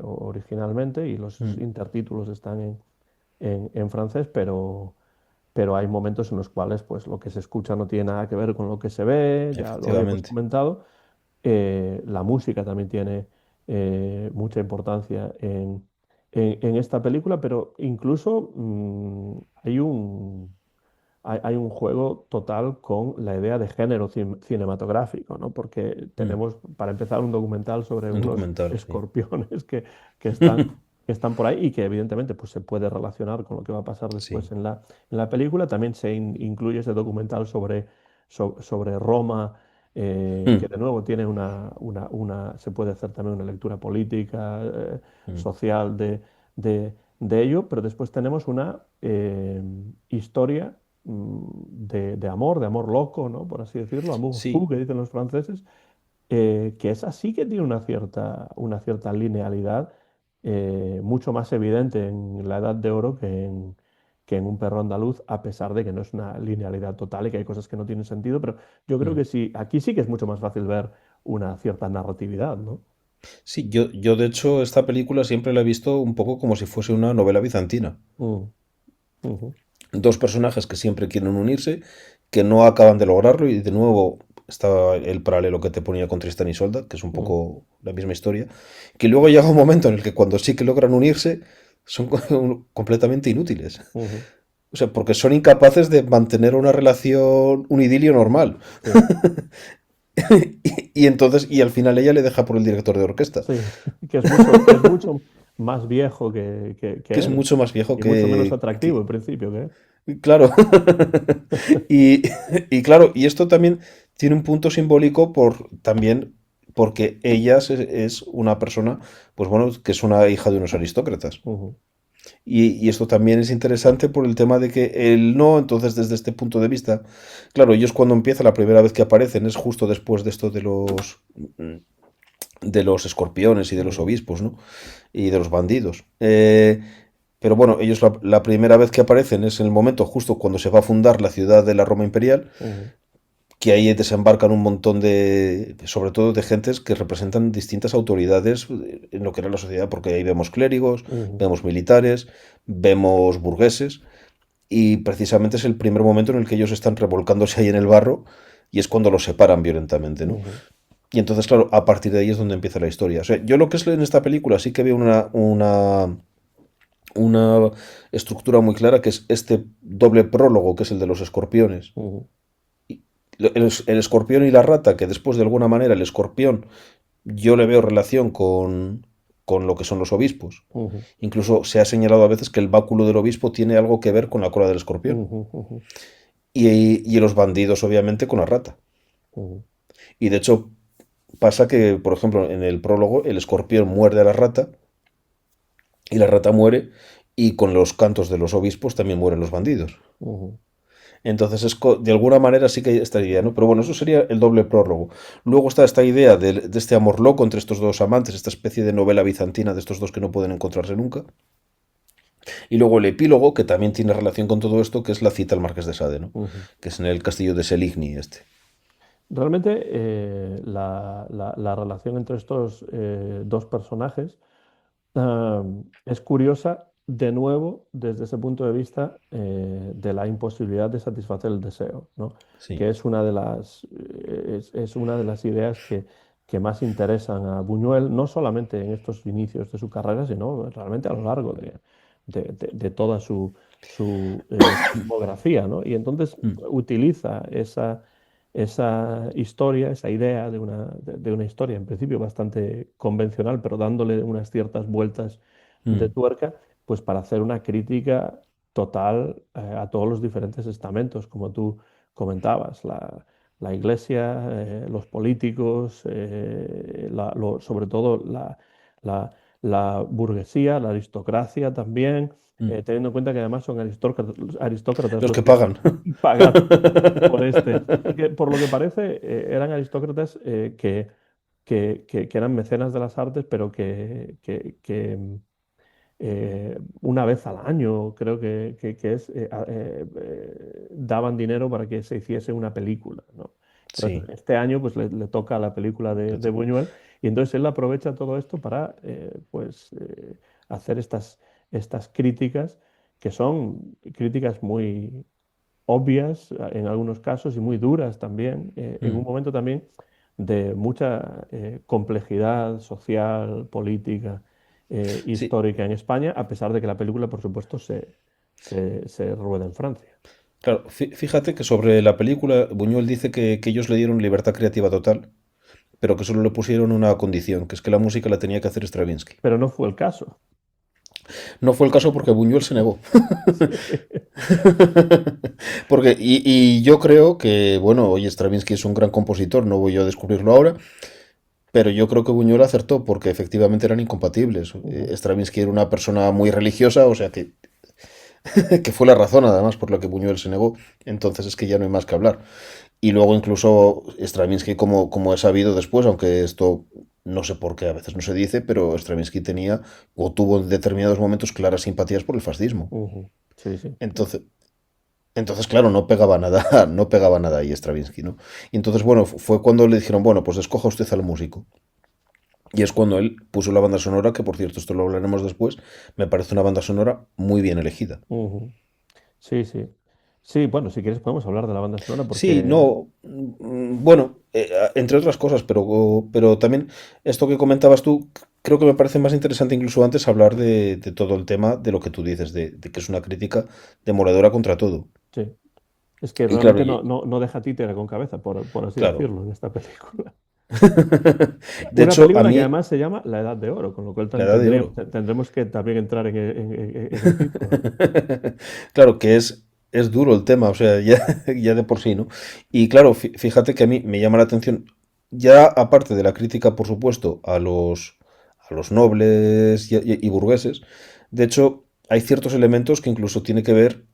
originalmente, y los Mm. intertítulos están en francés, pero hay momentos en los cuales pues, lo que se escucha no tiene nada que ver con lo que se ve, ya lo hemos Efectivamente. comentado. La música también tiene mucha importancia en esta película, pero incluso hay un juego total con la idea de género cinematográfico, ¿no? Porque Mm. tenemos, para empezar, un documental sobre Un unos documental, sí. escorpiones que están, que están por ahí y que evidentemente pues, se puede relacionar con lo que va a pasar después Sí. en la película. También se incluye ese documental sobre Roma, que Mm. de nuevo tiene se puede hacer también una lectura política, Mm. social de ello, pero después tenemos una historia de amor loco, ¿no? Por así decirlo, amour fou, Sí. que dicen los franceses, que es así que tiene una cierta linealidad mucho más evidente en la Edad de Oro que en Un perro andaluz, a pesar de que no es una linealidad total y que hay cosas que no tienen sentido, pero yo creo Mm. que sí, aquí sí que es mucho más fácil ver una cierta narratividad, ¿no? Sí, yo de hecho esta película siempre la he visto un poco como si fuese una novela bizantina. Mm, ujú, Dos personajes que siempre quieren unirse, que no acaban de lograrlo y de nuevo está el paralelo que te ponía con Tristan y Isolda, que es un mm, poco la misma historia, que luego llega un momento en el que cuando sí que logran unirse son completamente inútiles. ujú, O sea, porque son incapaces de mantener una relación, un idilio normal. sí. Y entonces, y al final ella le deja por el director de orquesta, Sí, que es mucho más viejo que que es él mucho más viejo y mucho menos que, atractivo en principio que él. claro. Y, y claro, y esto también tiene un punto simbólico por también porque ella es una persona, pues bueno, que es una hija de unos aristócratas. Ujú, Y esto también es interesante por el tema de que él no, entonces desde este punto de vista, claro, ellos cuando empieza la primera vez que aparecen es justo después de esto de los escorpiones y de los ujú, obispos, ¿no? Y de los bandidos. Pero bueno, ellos la primera vez que aparecen es en el momento justo cuando se va a fundar la ciudad de la Roma Imperial, ujú, que ahí desembarcan un montón de, sobre todo de gentes que representan distintas autoridades en lo que era la sociedad, porque ahí vemos clérigos, ujú, vemos militares, vemos burgueses, y precisamente es el primer momento en el que ellos están revolcándose ahí en el barro, y es cuando los separan violentamente, ¿no? ujú, Y entonces, claro, a partir de ahí es donde empieza la historia. O sea, yo lo que es en esta película sí que veo una estructura muy clara, que es este doble prólogo, que es el de los escorpiones. ujú, El escorpión y la rata, que después de alguna manera el escorpión yo le veo relación con lo que son los obispos. ujú, Incluso se ha señalado a veces que el báculo del obispo tiene algo que ver con la cola del escorpión. ujú, ujú, Y los bandidos, obviamente, con la rata. ujú, Y de hecho, pasa que, por ejemplo, en el prólogo, el escorpión muerde a la rata y la rata muere, y con los cantos de los obispos también mueren los bandidos. ujú. Entonces, de alguna manera sí que hay esta idea, ¿no? Pero bueno, eso sería el doble prólogo. Luego está esta idea de este amor loco entre estos dos amantes, esta especie de novela bizantina de estos dos que no pueden encontrarse nunca. Y luego el epílogo, que también tiene relación con todo esto, que es la cita al Marqués de Sade, ¿no? Ujú. Que es en el castillo de Seligny este. Realmente la relación entre estos dos personajes es curiosa de nuevo desde ese punto de vista de la imposibilidad de satisfacer el deseo, ¿no? Sí. Que es una de es una de las ideas que más interesan a Buñuel, no solamente en estos inicios de su carrera, sino realmente a lo largo de toda su filmografía, ¿no? Y entonces Mm, utiliza esa historia, esa idea de una historia en principio bastante convencional, pero dándole unas ciertas vueltas de mm, tuerca, pues para hacer una crítica total a todos los diferentes estamentos, como tú comentabas, la iglesia, los políticos, sobre todo la- la burguesía, la aristocracia también, mm. teniendo en cuenta que además son aristócratas Los los que que pagan. pagados por este, que por lo que parece eran aristócratas que eran mecenas de las artes, pero una vez al año, creo daban dinero para que se hiciese una película, ¿no? Entonces, Sí. este año pues le toca la película de Buñuel y entonces él aprovecha todo esto para hacer estas críticas que son críticas muy obvias en algunos casos y muy duras también, en un Mm. momento también de mucha complejidad social, política, Sí, histórica en España, a pesar de que la película, por supuesto, se rueda en Francia. claro, fíjate que sobre la película Buñuel dice que ellos le dieron libertad creativa total, pero que solo le pusieron una condición, que es que la música la tenía que hacer Stravinsky. Pero no fue el caso. No fue el caso porque Buñuel se negó. Sí. Porque, y yo creo que, bueno, oye, Stravinsky es un gran compositor, no voy yo a descubrirlo ahora, pero yo creo que Buñuel acertó porque efectivamente eran incompatibles. Ujú, Stravinsky era una persona muy religiosa, o sea que fue la razón además por la que Buñuel se negó. Entonces es que ya no hay más que hablar. Y luego incluso Stravinsky, como he sabido después, aunque esto no sé por qué a veces no se dice, pero Stravinsky tenía o tuvo en determinados momentos claras simpatías por el fascismo. ujú. Sí, sí. Entonces, entonces, claro, no pegaba nada, no pegaba nada ahí Stravinsky, ¿no? Y entonces, bueno, fue cuando le dijeron, bueno, pues escoja usted al músico. Y es cuando él puso la banda sonora, que por cierto, esto lo hablaremos después, me parece una banda sonora muy bien elegida. Ujú. Sí, sí. Sí, bueno, si quieres podemos hablar de la banda sonora Sí, porque no, bueno, entre otras cosas, pero también esto que comentabas tú, creo que me parece más interesante incluso antes hablar de todo el tema de lo que tú dices, de que es una crítica demoledora contra todo. sí, es que Y claro, realmente no deja títere con cabeza, por así claro. decirlo, en esta película. De Una hecho, a película que mí, además se llama La Edad de Oro, con lo cual la edad de oro. tendremos que también entrar en el título, ¿no? Claro que es duro el tema, o sea, ya, ya de por sí, ¿no? Y claro, fíjate que a mí me llama la atención, ya aparte de la crítica, por supuesto, a los nobles y burgueses, de hecho, hay ciertos elementos que incluso tiene que ver,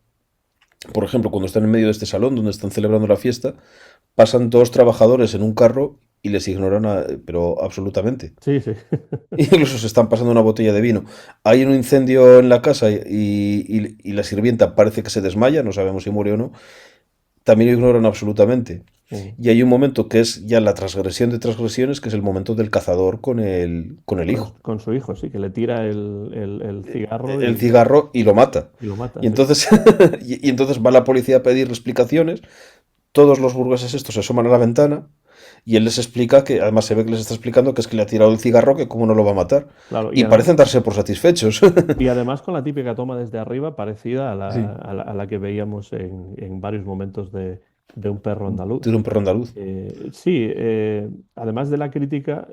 por ejemplo, cuando están en medio de este salón donde están celebrando la fiesta, pasan dos trabajadores en un carro y les ignoran, pero absolutamente. Sí, sí. Incluso se están pasando una botella de vino. Hay un incendio en la casa y la sirvienta parece que se desmaya, no sabemos si muere o no. También lo ignoran absolutamente. Mm. Y hay un momento que es ya la transgresión de transgresiones, que es el momento del cazador con el hijo. Con su hijo, sí, que le tira el cigarro El cigarro y lo mata. y lo mata, Y sí. entonces, y entonces va la policía a pedirle explicaciones. Todos los burgueses estos se asoman a la ventana y él les explica que, además se ve que les está explicando que es que le ha tirado el cigarro, que cómo no lo va a matar. Claro, Y parecen darse por satisfechos. y además con la típica toma desde arriba parecida a Sí. a la que veíamos en varios momentos de un perro andaluz. Tiene un perro andaluz. Sí, además de la crítica,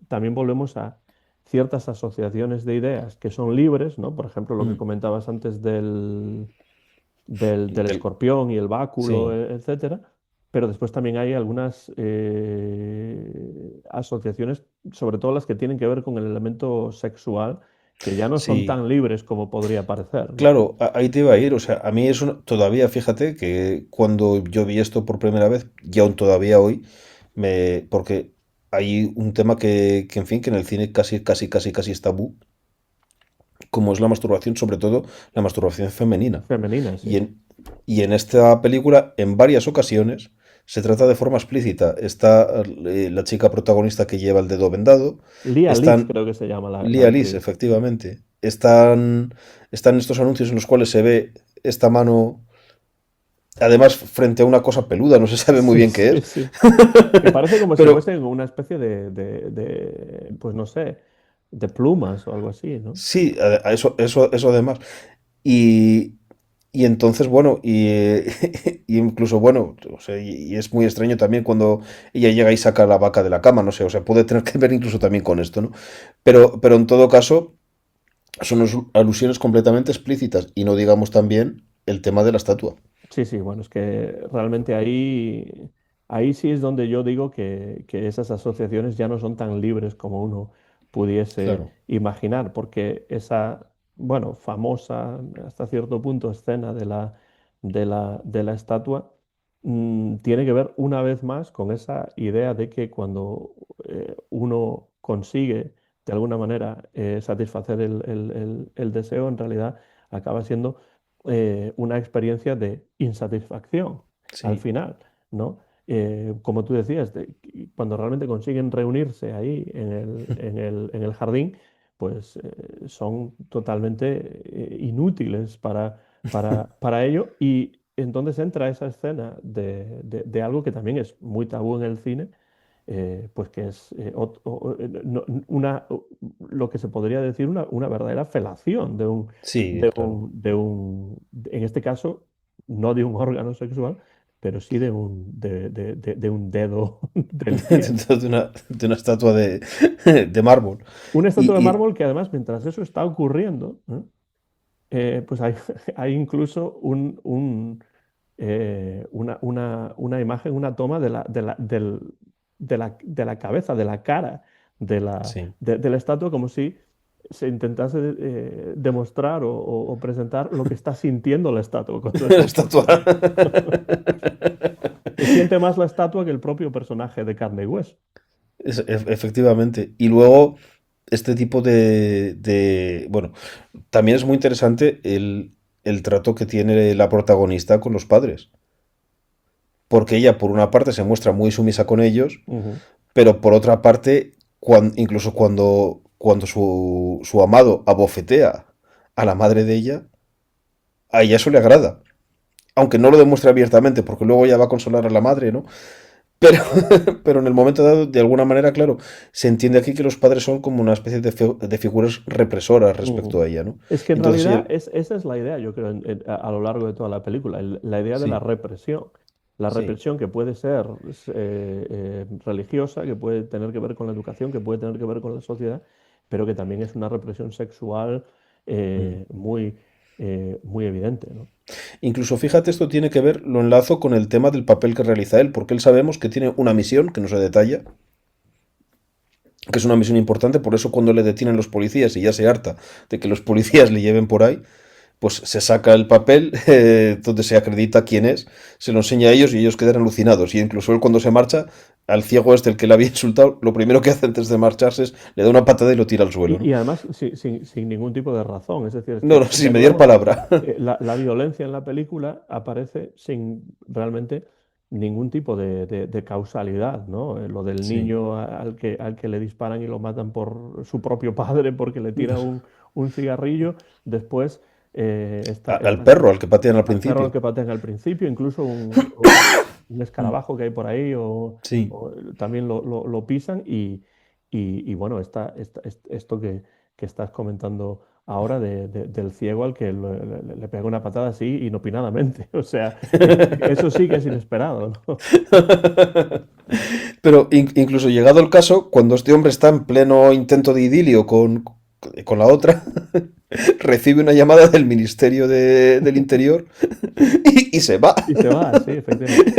también volvemos a ciertas asociaciones de ideas que son libres, ¿no? Por ejemplo, lo que Mm. comentabas antes del Del- escorpión y el báculo, sí. etcétera. Pero después también hay algunas asociaciones, sobre todo las que tienen que ver con el elemento sexual, que ya no son Sí. tan libres como podría parecer, ¿no? Claro, ahí te iba a ir. O sea, a mí eso todavía, fíjate que cuando yo vi esto por primera vez, y aún todavía hoy, porque hay un tema en fin, que en el cine casi es tabú, como es la masturbación, sobre todo la masturbación femenina. Femenina, Y sí. en, y en esta película, en varias ocasiones, se trata de forma explícita. Está la chica protagonista que lleva el dedo vendado. Lia Lis Están creo que se llama la Lia Lis, actriz. efectivamente. Están estos anuncios en los cuales se ve esta mano, además, frente a una cosa peluda, no se sabe muy Sí, bien qué sí, es. sí. Que parece como si Pero fuesen una especie pues no sé, de plumas o algo así, ¿no? sí, a eso además. Y, y entonces, bueno, y incluso, bueno, o sea, y es muy extraño también cuando ella llega y saca la vaca de la cama, no sé, o sea, puede tener que ver incluso también con esto, ¿no? Pero en todo caso, son alusiones completamente explícitas y no digamos también el tema de la estatua. Sí, sí, bueno, es que realmente ahí sí es donde yo digo que esas asociaciones ya no son tan libres como uno pudiese Claro. imaginar, porque esa, bueno, famosa hasta cierto punto escena de la estatua tiene que ver una vez más con esa idea de que cuando uno consigue de alguna manera satisfacer el deseo, en realidad acaba siendo una experiencia de insatisfacción al Sí. final, ¿no? Como tú decías, cuando realmente consiguen reunirse ahí en el jardín, pues son totalmente inútiles para ello. Y entonces entra esa escena de algo que también es muy tabú en el cine, pues que es lo que se podría decir una verdadera felación Sí, claro. en este caso, no de un órgano sexual, pero sí de un dedo del pie. De una estatua de mármol. Una estatua de Y mármol que además, mientras eso está ocurriendo, pues hay, hay incluso una imagen, una toma de la cabeza, de la cara sí, de la estatua, como si se intentase demostrar o presentar lo que está sintiendo la estatua cuando la eso estatua. ocurre. Que siente más la estatua que el propio personaje de carne y hueso. Efectivamente. Y luego, este tipo bueno, también es muy interesante el trato que tiene la protagonista con los padres. Porque ella, por una parte, se muestra muy sumisa con ellos, Ujú. pero por otra parte, incluso cuando su amado abofetea a la madre de ella, a ella eso le agrada. Aunque no lo demuestre abiertamente, porque luego ella va a consolar a la madre, ¿no? Pero, pero en el momento dado, de alguna manera, claro, se entiende aquí que los padres son como una especie de figuras represoras respecto Ujú. a ella, ¿no? Es que en Entonces realidad ella, esa es la idea, yo creo, a lo largo de toda la película, la idea de la sí, represión. La sí, represión que puede ser religiosa, que puede tener que ver con la educación, que puede tener que ver con la sociedad, pero que también es una represión sexual mm. muy evidente, ¿no? Incluso fíjate, esto tiene que ver, lo enlazo con el tema del papel que realiza él, porque él sabemos que tiene una misión que no se detalla, que es una misión importante, por eso cuando le detienen los policías y ya se harta de que los policías le lleven por ahí, pues se saca el papel donde se acredita quién es, se lo enseña a ellos y ellos quedan alucinados. Y incluso él cuando se marcha, al ciego este, el que le había insultado, lo primero que hace antes de marcharse es le da una patada y lo tira al suelo, Y ¿no? además sin ningún tipo de razón. Es decir, es No, que, no, de sin mediar nuevo, palabra. la violencia en la película aparece sin realmente ningún tipo de causalidad, ¿no? Lo del Sí. niño al que le disparan y lo matan por su propio padre porque le tira un cigarrillo. Después Al perro, al que patean al al perro al principio. que patean al principio, incluso un escarabajo que hay por ahí, Sí. o también lo pisan y bueno, esto que estás comentando ahora del ciego al que le pega una patada así inopinadamente. O sea, eso sí que es inesperado, ¿no? Pero incluso llegado el caso, cuando este hombre está en pleno intento de idilio con la otra, recibe una llamada del Ministerio del Interior y se va. Y se va, sí, efectivamente.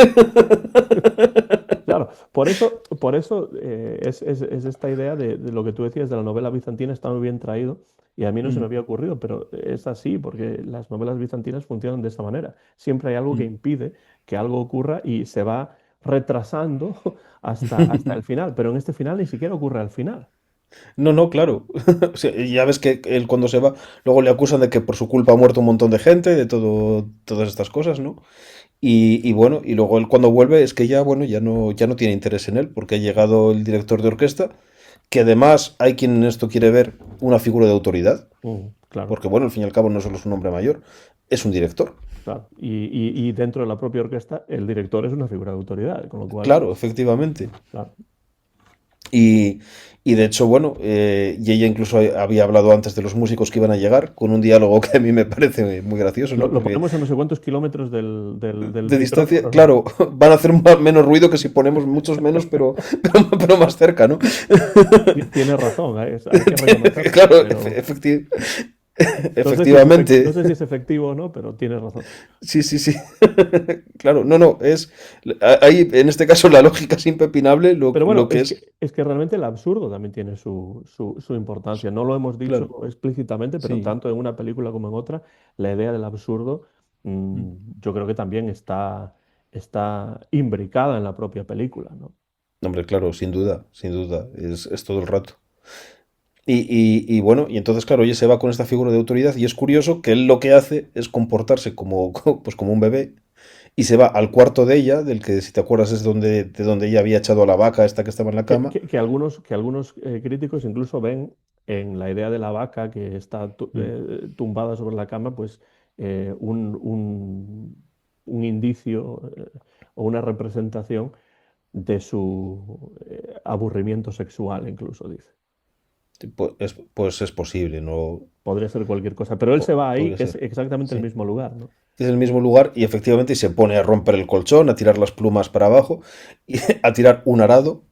Claro, por eso es esta idea de lo que tú decías de la novela bizantina está muy bien traído y a mí no se me había ocurrido, pero es así porque las novelas bizantinas funcionan de esta manera. Siempre hay algo que impide que algo ocurra y se va retrasando hasta el final, pero en este final ni siquiera ocurre al final. No, no, claro. O sea, ya ves que él cuando se va, luego le acusan de que por su culpa ha muerto un montón de gente, de todo, todas estas cosas, ¿no? Y bueno, y luego él cuando vuelve es que ya, bueno, ya no tiene interés en él, porque ha llegado el director de orquesta, que además hay quien en esto quiere ver una figura de autoridad, Claro, porque bueno, al fin y al cabo no solo es un hombre mayor, es un director. claro. Y dentro de la propia orquesta, el director es una figura de autoridad, con lo cual, Claro, efectivamente. claro. Y, y de hecho, bueno, y ella incluso había hablado antes de los músicos que iban a llegar, con un diálogo que a mí me parece muy gracioso, ¿no? Lo Porque ponemos a no sé cuántos kilómetros del de distancia, micrófono, ¿no? claro, van a hacer menos ruido que si ponemos muchos menos, pero más cerca, ¿no? Tienes razón, hay que reconocérselo, Claro, pero no sé si es no efectivamente. sé si es efectivo o no, pero tienes razón. Sí, sí, sí. Claro, no, no, es. Ahí, en este caso, la lógica es impepinable, Pero bueno, lo que es. es que realmente el absurdo también tiene su importancia. No lo hemos dicho Claro, explícitamente, pero sí. tanto en una película como en otra, la idea del absurdo, Mm. yo creo que también está imbricada en la propia película, ¿no? Hombre, claro, sin duda, es todo el rato. Y bueno, y entonces, claro, ella se va con esta figura de autoridad y es curioso que él lo que hace es comportarse como, pues como un bebé y se va al cuarto de ella, del que si te acuerdas es de donde ella había echado a la vaca esta que estaba en la cama. Que algunos críticos incluso ven en la idea de la vaca que está Mm. tumbada sobre la cama, pues un indicio o una representación de su aburrimiento sexual, incluso dice. Pues es posible, no Podría ser cualquier cosa, pero él se va ahí, podría que es ser. exactamente el Sí. mismo lugar, ¿no? Es el mismo lugar y efectivamente se pone a romper el colchón, a tirar las plumas para abajo y a tirar un arado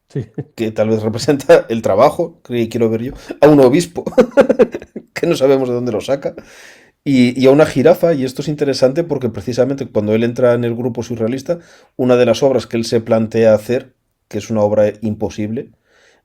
Sí, que tal vez representa el trabajo, que quiero ver yo, a un obispo que no sabemos de dónde lo saca. Y a una jirafa, y esto es interesante porque precisamente cuando él entra en el grupo surrealista, una de las obras que él se plantea hacer, que es una obra imposible,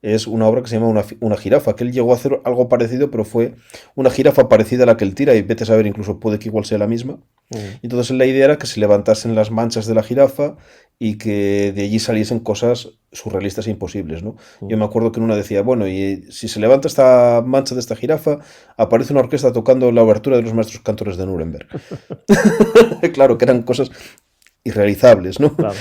es una obra que se llama una jirafa, que él llegó a hacer algo parecido, pero fue una jirafa parecida a la que él tira, y vete a saber, incluso puede que igual sea la misma. mm, Y entonces la idea era que se levantasen las manchas de la jirafa y que de allí saliesen cosas surrealistas e imposibles, ¿no? Yo mm. me acuerdo que en una decía, bueno, y si se levanta esta mancha de esta jirafa, aparece una orquesta tocando la obertura de los maestros cantores de Nuremberg. Claro, que eran cosas irrealizables, ¿no? Claro,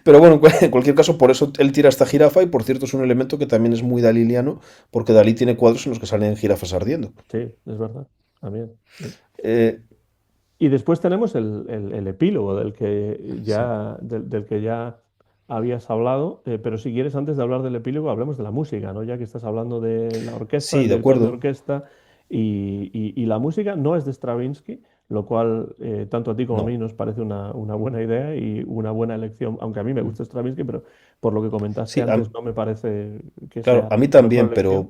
Pero bueno, en cualquier caso, por eso él tira esta jirafa y por cierto es un elemento que también es muy daliliano, porque Dalí tiene cuadros en los que salen jirafas ardiendo. sí, es verdad, también. Eh, Y después tenemos el epílogo sí. del que ya habías hablado, pero si quieres, antes de hablar del epílogo, hablemos de la música, ¿no? Ya que estás hablando de la orquesta, Sí, del de director de acuerdo. orquesta, y la música no es de Stravinsky, lo cual tanto a ti como a mí No. nos parece una buena idea y una buena elección, aunque a mí me gusta Stravinsky, pero por lo que comentaste Sí, antes, no me parece que claro, sea a mí la mejor también, elección.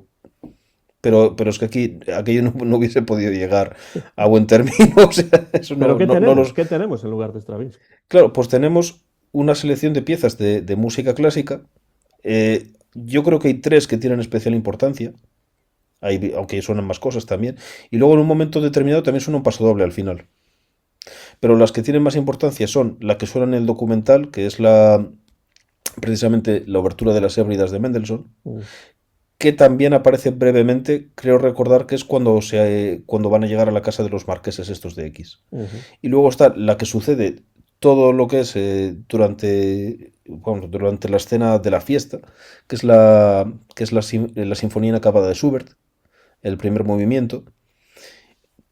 pero es que aquí aquello no hubiese podido llegar a buen término. O sea, eso Pero no, no los. ¿Qué tenemos en lugar de Stravinsky? Claro, pues tenemos una selección de piezas de música clásica. Yo creo que hay tres que tienen especial importancia, aunque suenan más cosas también. Y luego en un momento determinado también suena un pasodoble al final. Pero las que tienen más importancia son la que suena en el documental, que es precisamente la obertura de las Hébridas de Mendelssohn, Mm, que también aparece brevemente, creo recordar que es cuando van a llegar a la casa de los marqueses estos de X. ujú, Y luego está la que sucede todo lo que es durante la escena de la fiesta, que es la Sinfonía Inacabada de Schubert, el primer movimiento,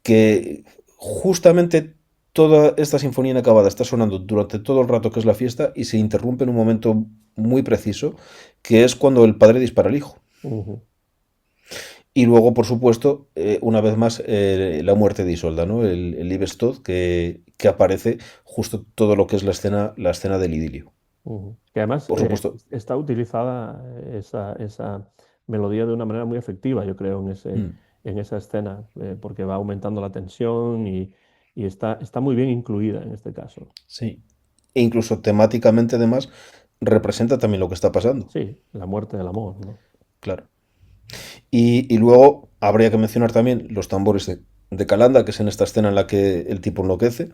que justamente toda esta Sinfonía Inacabada está sonando durante todo el rato que es la fiesta y se interrumpe en un momento muy preciso, que es cuando el padre dispara al hijo. ujú. Y luego, por supuesto, una vez más, la muerte de Isolda, ¿no? El Liebestod, que aparece justo todo lo que es la escena del idilio. Ujú. Que además Por supuesto. está utilizada esa melodía de una manera muy efectiva, yo creo, Mm, en esa escena, porque va aumentando la tensión y está muy bien incluida en este caso. sí. E incluso temáticamente, además, representa también lo que está pasando. Sí, la muerte del amor, ¿no? Claro. Y luego habría que mencionar también los tambores de Calanda, que es en esta escena en la que el tipo enloquece.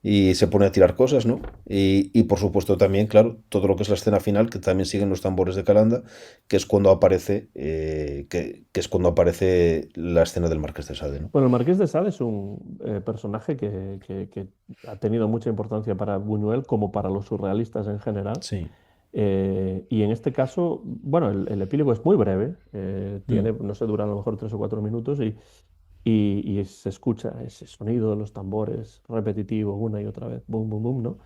y se pone a tirar cosas, ¿no? Y por supuesto también, claro, todo lo que es la escena final, que también siguen los tambores de Calanda, que es cuando aparece, que es cuando aparece la escena del Marqués de Sade, ¿no? Bueno, el Marqués de Sade es un personaje que ha tenido mucha importancia para Buñuel como para los surrealistas en general. Sí. Y en este caso, bueno, el epílogo es muy breve, Mm. tiene, no sé, dura a lo mejor 3 o 4 minutos y se escucha ese sonido de los tambores repetitivo una y otra vez, boom, boom, boom, ¿no?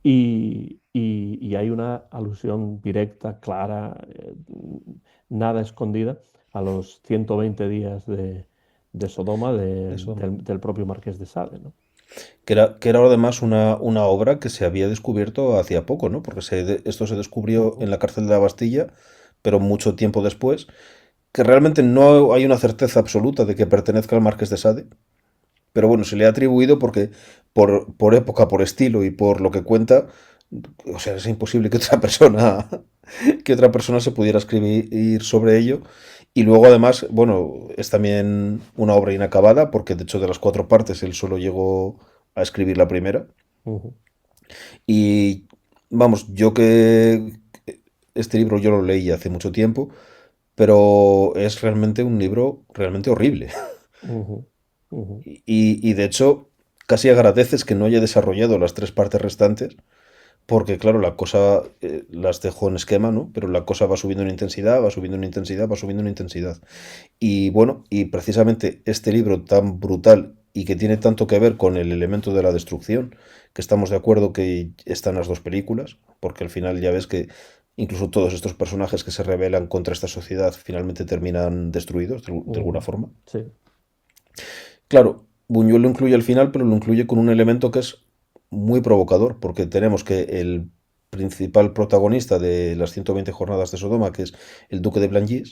Y hay una alusión directa, clara, nada escondida a los 120 días de Sodoma Eso. del propio Marqués de Sade, ¿no? Que era además una obra que se había descubierto hacía poco, ¿no? Porque esto se descubrió Ujú, en la cárcel de la Bastilla, pero mucho tiempo después, que realmente no hay una certeza absoluta de que pertenezca al Marqués de Sade, pero bueno, se le ha atribuido porque por época, por estilo y por lo que cuenta, o sea, es imposible que otra persona se pudiera escribir sobre ello. Y luego además, bueno, es también una obra inacabada, porque de hecho de las 4 partes él solo llegó a escribir la primera. ujú, Y vamos, yo que este libro yo lo leí hace mucho tiempo, pero es realmente un libro realmente horrible. ujú, ujú. Y de hecho, casi agradeces que no haya desarrollado las 3 partes restantes, porque claro, la cosa las dejó en esquema, ¿no? Pero la cosa va subiendo en intensidad, va subiendo en intensidad, va subiendo en intensidad. Y bueno, y precisamente este libro tan brutal y que tiene tanto que ver con el elemento de la destrucción, que estamos de acuerdo que están las dos películas, porque al final ya ves que incluso todos estos personajes que se rebelan contra esta sociedad finalmente terminan destruidos de alguna Ujú. forma. Sí, Claro, Buñuel lo incluye al final, pero lo incluye con un elemento que es muy provocador, porque tenemos que el principal protagonista de las 120 jornadas de Sodoma, que es el duque de Blangy,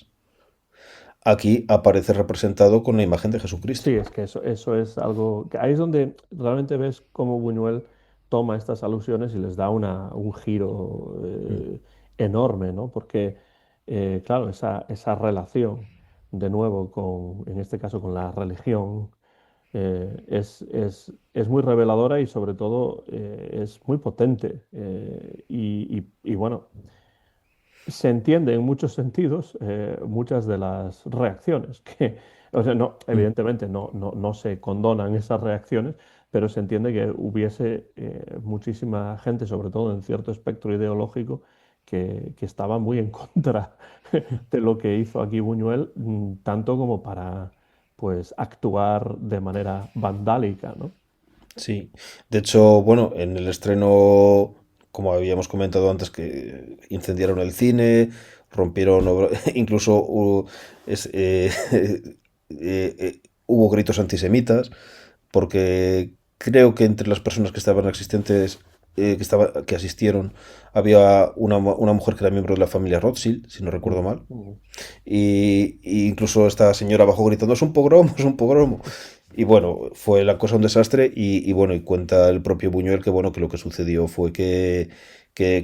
aquí aparece representado con la imagen de Jesucristo. sí, es que eso es algo que ahí es donde realmente ves cómo Buñuel toma estas alusiones y les da un giro Mm. enorme, ¿no? Porque, claro, esa relación, de nuevo, en este caso con la religión, es muy reveladora y sobre todo es muy potente. Y bueno, se entiende en muchos sentidos muchas de las reacciones o sea, no, Mm. evidentemente no se condonan esas reacciones, pero se entiende que hubiese muchísima gente, sobre todo en cierto espectro ideológico, que estaba muy en contra de lo que hizo aquí Buñuel, tanto como para pues actuar de manera vandálica, ¿no? Sí, de hecho, bueno, en el estreno, como habíamos comentado antes, que incendiaron el cine, rompieron, incluso hubo gritos antisemitas, porque creo que entre las personas que estaban existentes, que asistieron, había una mujer que era miembro de la familia Rothschild, si no recuerdo Mm, mal. mm. Y incluso esta señora bajó gritando, es un pogromo, es un pogromo. Y bueno, fue la cosa un desastre y bueno, y cuenta el propio Buñuel que bueno, que lo que sucedió fue que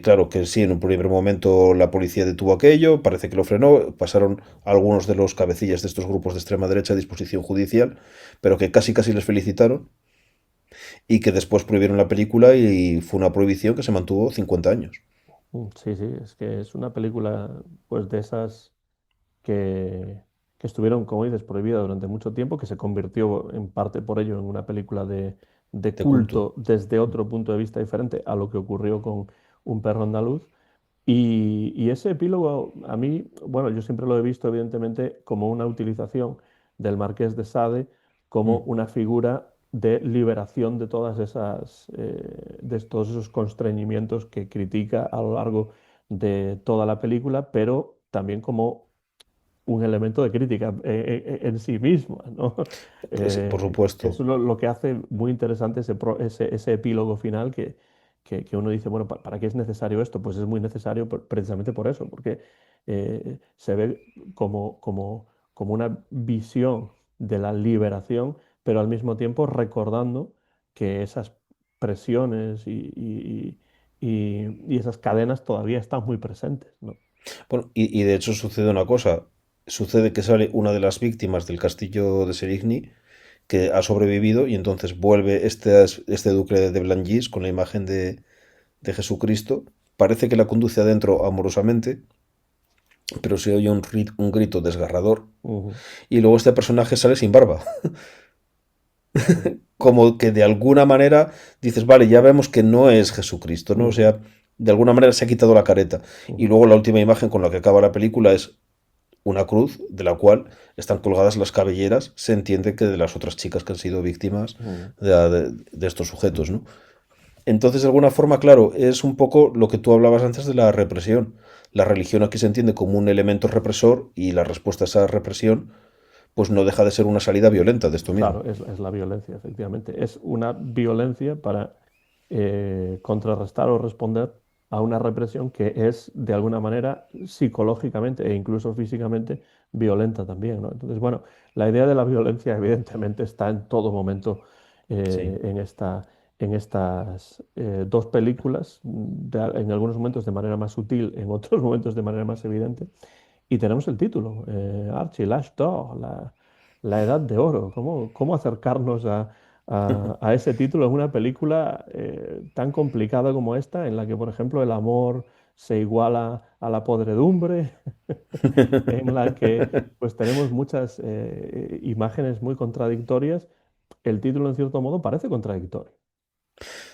claro, que sí, en un primer momento la policía detuvo aquello, parece que lo frenó, pasaron algunos de los cabecillas de estos grupos de extrema derecha a disposición judicial, pero que casi casi les felicitaron y que después prohibieron la película y fue una prohibición que se mantuvo 50 años. Sí, sí, es que es una película pues de esas que, que estuvieron, como dices, prohibidas durante mucho tiempo, que se convirtió en parte por ello en una película de De culto. culto desde otro punto de vista diferente a lo que ocurrió con Un perro andaluz. Y ese epílogo, a mí, bueno, yo siempre lo he visto, evidentemente, como una utilización del Marqués de Sade como Mm. una figura de liberación de de todos esos constreñimientos que critica a lo largo de toda la película, pero también como un elemento de crítica en sí misma, ¿no? Por Eso es supuesto. lo que hace muy interesante ese epílogo final que uno dice, bueno, ¿para qué es necesario esto? Pues es muy necesario precisamente por eso, porque se ve como una visión de la liberación, pero al mismo tiempo recordando que esas presiones y esas cadenas todavía están muy presentes, ¿no? Bueno, y de hecho sucede una cosa. Sucede que sale una de las víctimas del castillo de Serigny, que ha sobrevivido y entonces vuelve este duque de Blanguis con la imagen de Jesucristo. Parece que la conduce adentro amorosamente, pero se oye un grito desgarrador. Ujú, Y luego este personaje sale sin barba. ujú, Como que de alguna manera dices, vale, ya vemos que no es Jesucristo, ¿no? O ujú, sea, de alguna manera se ha quitado la careta. Y ujú. luego la última imagen con la que acaba la película es una cruz de la cual están colgadas las cabelleras. Se entiende que de las otras chicas que han sido víctimas Ujú. de estos sujetos, ¿no? Entonces, de alguna forma, claro, es un poco lo que tú hablabas antes de la represión. La religión aquí se entiende como un elemento represor y la respuesta a esa represión, pues no deja de ser una salida violenta de esto mismo. Claro, es la violencia, efectivamente. Es una violencia para contrarrestar o responder a una represión que es, de alguna manera, psicológicamente e incluso físicamente violenta también, ¿no? Entonces, bueno, la idea de la violencia, evidentemente, está en todo momento Sí. en estas dos películas, en algunos momentos de manera más sutil, en otros momentos de manera más evidente. Y tenemos el título, Archie, l'âge d'or, la edad de oro. ¿Cómo acercarnos a ese título en una película tan complicada como esta, en la que, por ejemplo, el amor se iguala a la podredumbre, en la que pues tenemos muchas imágenes muy contradictorias? El título, en cierto modo, parece contradictorio.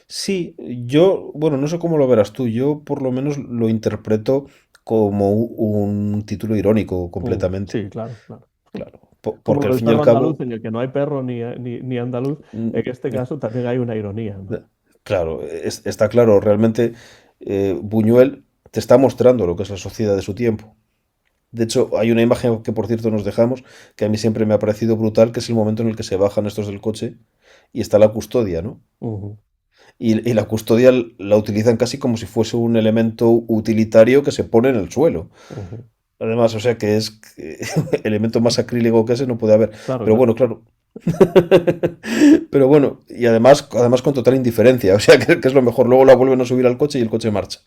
Sí, yo, bueno, no sé cómo lo verás tú, yo por lo menos lo interpreto como un título irónico completamente. Sí, claro, claro. Claro, Como porque al el fin y al perro andaluz, cabo, en el que no hay perro ni andaluz, en mm, este caso también hay una ironía, ¿no? claro, está claro, realmente Buñuel te está mostrando lo que es la sociedad de su tiempo. De hecho, hay una imagen que por cierto nos dejamos, que a mí siempre me ha parecido brutal, que es el momento en el que se bajan estos del coche y está la custodia, ¿no? Ujú, Y la custodia la utilizan casi como si fuese un elemento utilitario que se pone en el suelo. ujú. Además, o sea que es elemento más acrílico que ese no puede haber. Claro, Pero claro. bueno, claro. Pero bueno, y además con total indiferencia. O sea que es lo mejor. Luego la vuelven a subir al coche y el coche marcha.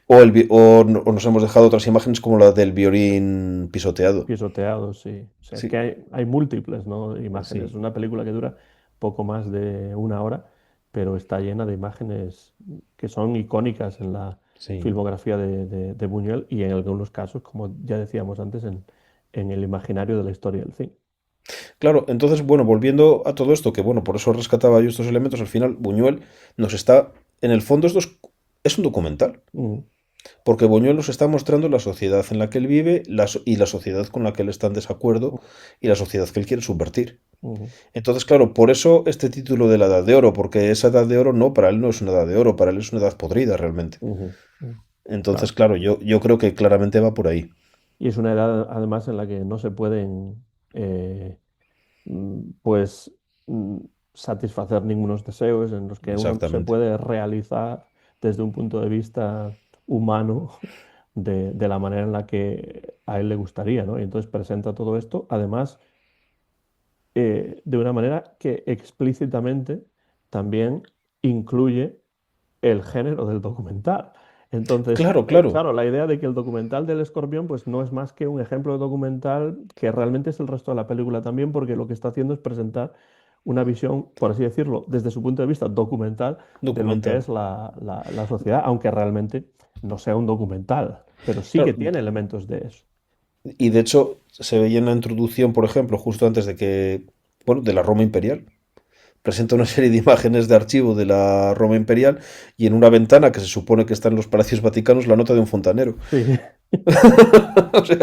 O nos hemos dejado otras imágenes como la del violín pisoteado. Pisoteados, sí. O sea, es que Sí, hay múltiples, ¿no? Imágenes. sí, Una película que dura poco más de una hora, pero está llena de imágenes que son icónicas en la sí. filmografía de Buñuel y en algunos casos, como ya decíamos antes, en el imaginario de la historia del cine. Claro, entonces, bueno, volviendo a todo esto, que bueno, por eso rescataba yo estos elementos, al final Buñuel nos está, en el fondo es un documental. Mm, Porque Buñuel nos está mostrando la sociedad en la que él vive y la sociedad con la que él está en desacuerdo mm, y la sociedad que él quiere subvertir. mm, Entonces, claro, por eso este título de la Edad de Oro, porque esa Edad de Oro no, para él no es una Edad de Oro, para él es una edad podrida realmente. Entonces, claro. claro, yo creo que claramente va por ahí. Y es una edad, además, en la que no se pueden pues satisfacer ningunos deseos, en los que uno no se Exactamente. puede realizar desde un punto de vista humano de la manera en la que a él le gustaría, ¿no? Y entonces presenta todo esto, además, de una manera que explícitamente también incluye el género del documental. Entonces, Claro, claro. claro, la idea de que el documental del escorpión pues no es más que un ejemplo de documental que realmente es el resto de la película también, porque lo que está haciendo es presentar una visión, por así decirlo, desde su punto de vista documental de lo que Documental. es la sociedad, aunque realmente no sea un documental, pero sí que Claro, tiene elementos de eso. y de hecho se veía en la introducción, por ejemplo, justo antes de que, bueno, de la Roma imperial. Presenta una serie de imágenes de archivo de la Roma imperial y en una ventana que se supone que está en los palacios vaticanos la nota de un fontanero. Sí, O sea,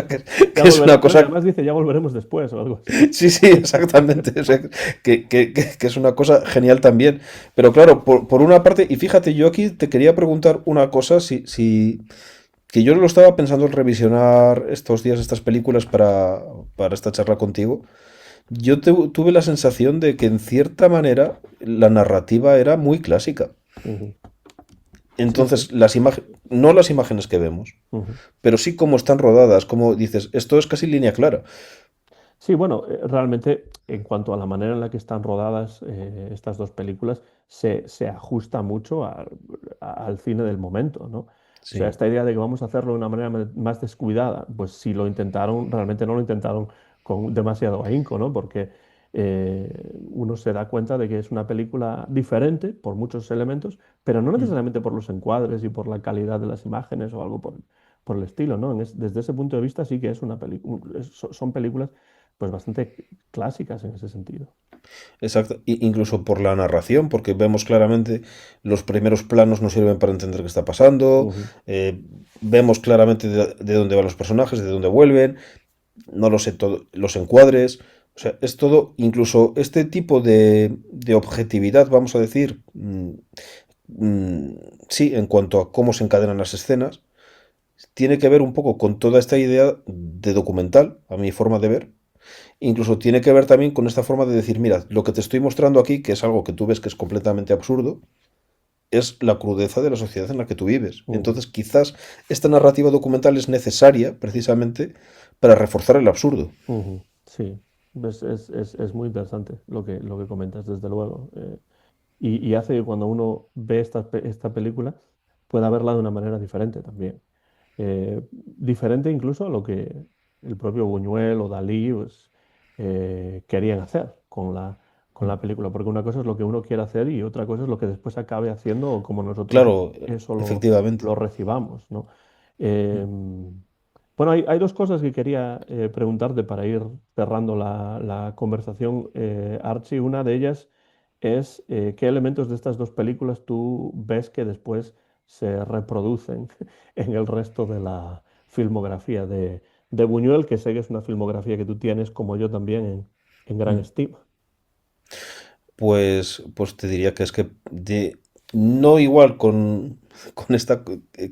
ya que es una creo que cosa... además dice ya volveremos después o algo así. Sí, sí, exactamente. O sea, que es una cosa genial también. Pero claro, por una parte, y fíjate, yo aquí te quería preguntar una cosa, que yo lo estaba pensando en revisionar estos días estas películas para esta charla contigo. Yo tuve la sensación de que en cierta manera la narrativa era muy clásica. Ujú. Sí, sí. Entonces, no las imágenes que vemos, Ujú. pero sí cómo están rodadas, como dices, esto es casi línea clara. Sí, bueno, realmente en cuanto a la manera en la que están rodadas estas dos películas, se ajusta mucho al cine del momento, ¿no? O sea, Sí, esta idea de que vamos a hacerlo de una manera más descuidada, pues si lo intentaron, realmente no lo intentaron con demasiado ahínco, ¿no? Porque uno se da cuenta de que es una película diferente por muchos elementos, pero no Mm. necesariamente por los encuadres y por la calidad de las imágenes o algo por el estilo, ¿no? Desde ese punto de vista sí que es una son películas pues bastante clásicas en ese sentido. Exacto, incluso por la narración, porque vemos claramente los primeros planos nos sirven para entender qué está pasando, Ujú, eh, vemos claramente de dónde van los personajes, de dónde vuelven, no lo sé, todo, los encuadres, o sea, es todo, incluso este tipo de objetividad, vamos a decir, sí, en cuanto a cómo se encadenan las escenas, tiene que ver un poco con toda esta idea de documental, a mi forma de ver. Incluso tiene que ver también con esta forma de decir, mira, lo que te estoy mostrando aquí, que es algo que tú ves que es completamente absurdo, es la crudeza de la sociedad en la que tú vives. ujú, Entonces, quizás esta narrativa documental es necesaria precisamente para reforzar el absurdo. ujú. Sí, es muy interesante lo que comentas, desde luego. Y hace que cuando uno ve esta película pueda verla de una manera diferente también. Diferente incluso a lo que el propio Buñuel o Dalí pues, querían hacer con la película, porque una cosa es lo que uno quiere hacer y otra cosa es lo que después acabe haciendo o como nosotros Claro, eso lo efectivamente. recibamos, ¿no? Eh, bueno, hay dos cosas que quería preguntarte para ir cerrando la conversación, Archie. Una de ellas es qué elementos de estas dos películas tú ves que después se reproducen en el resto de la filmografía de Buñuel, que sé que es una filmografía que tú tienes, como yo también, en gran estima. Pues te diría que es que no igual con esta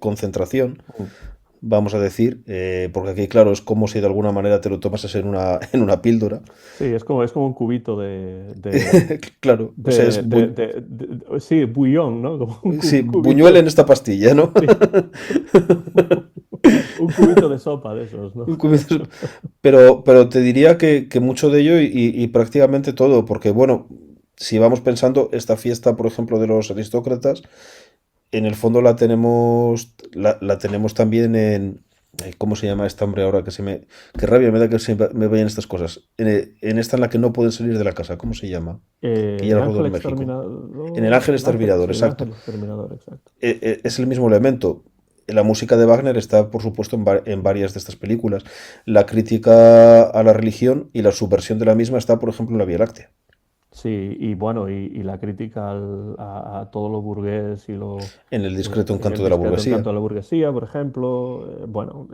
concentración, Mm. vamos a decir, porque aquí, claro, es como si de alguna manera te lo tomases en una píldora. Sí, es como un cubito Claro, o sea, sí, bullón, ¿no? Como un, sí, un Buñuel en cubito, esta pastilla, ¿no? sí, un cubito de sopa de esos, ¿no? Pero te diría que mucho de ello y prácticamente todo, porque bueno, si vamos pensando, esta fiesta, por ejemplo, de los aristócratas, en el fondo la tenemos también en... ay, ¿cómo se llama esta hombre ahora que se me... Qué rabia me da que se me vayan estas cosas. En esta en la que no pueden salir de la casa, ¿cómo se llama? Que ya El la rodó ángel en México. En El exterminador, Ángel Exterminador, sí, el exacto. ángel exterminador, exacto. Es el mismo elemento. La música de Wagner está, por supuesto, en varias de estas películas. La crítica a la religión y la subversión de la misma está, por ejemplo, en La Vía Láctea. Sí, y bueno, y la crítica a todo lo burgués En El discreto en el encanto de la discreto encanto burguesía. de la burguesía, por ejemplo. Bueno,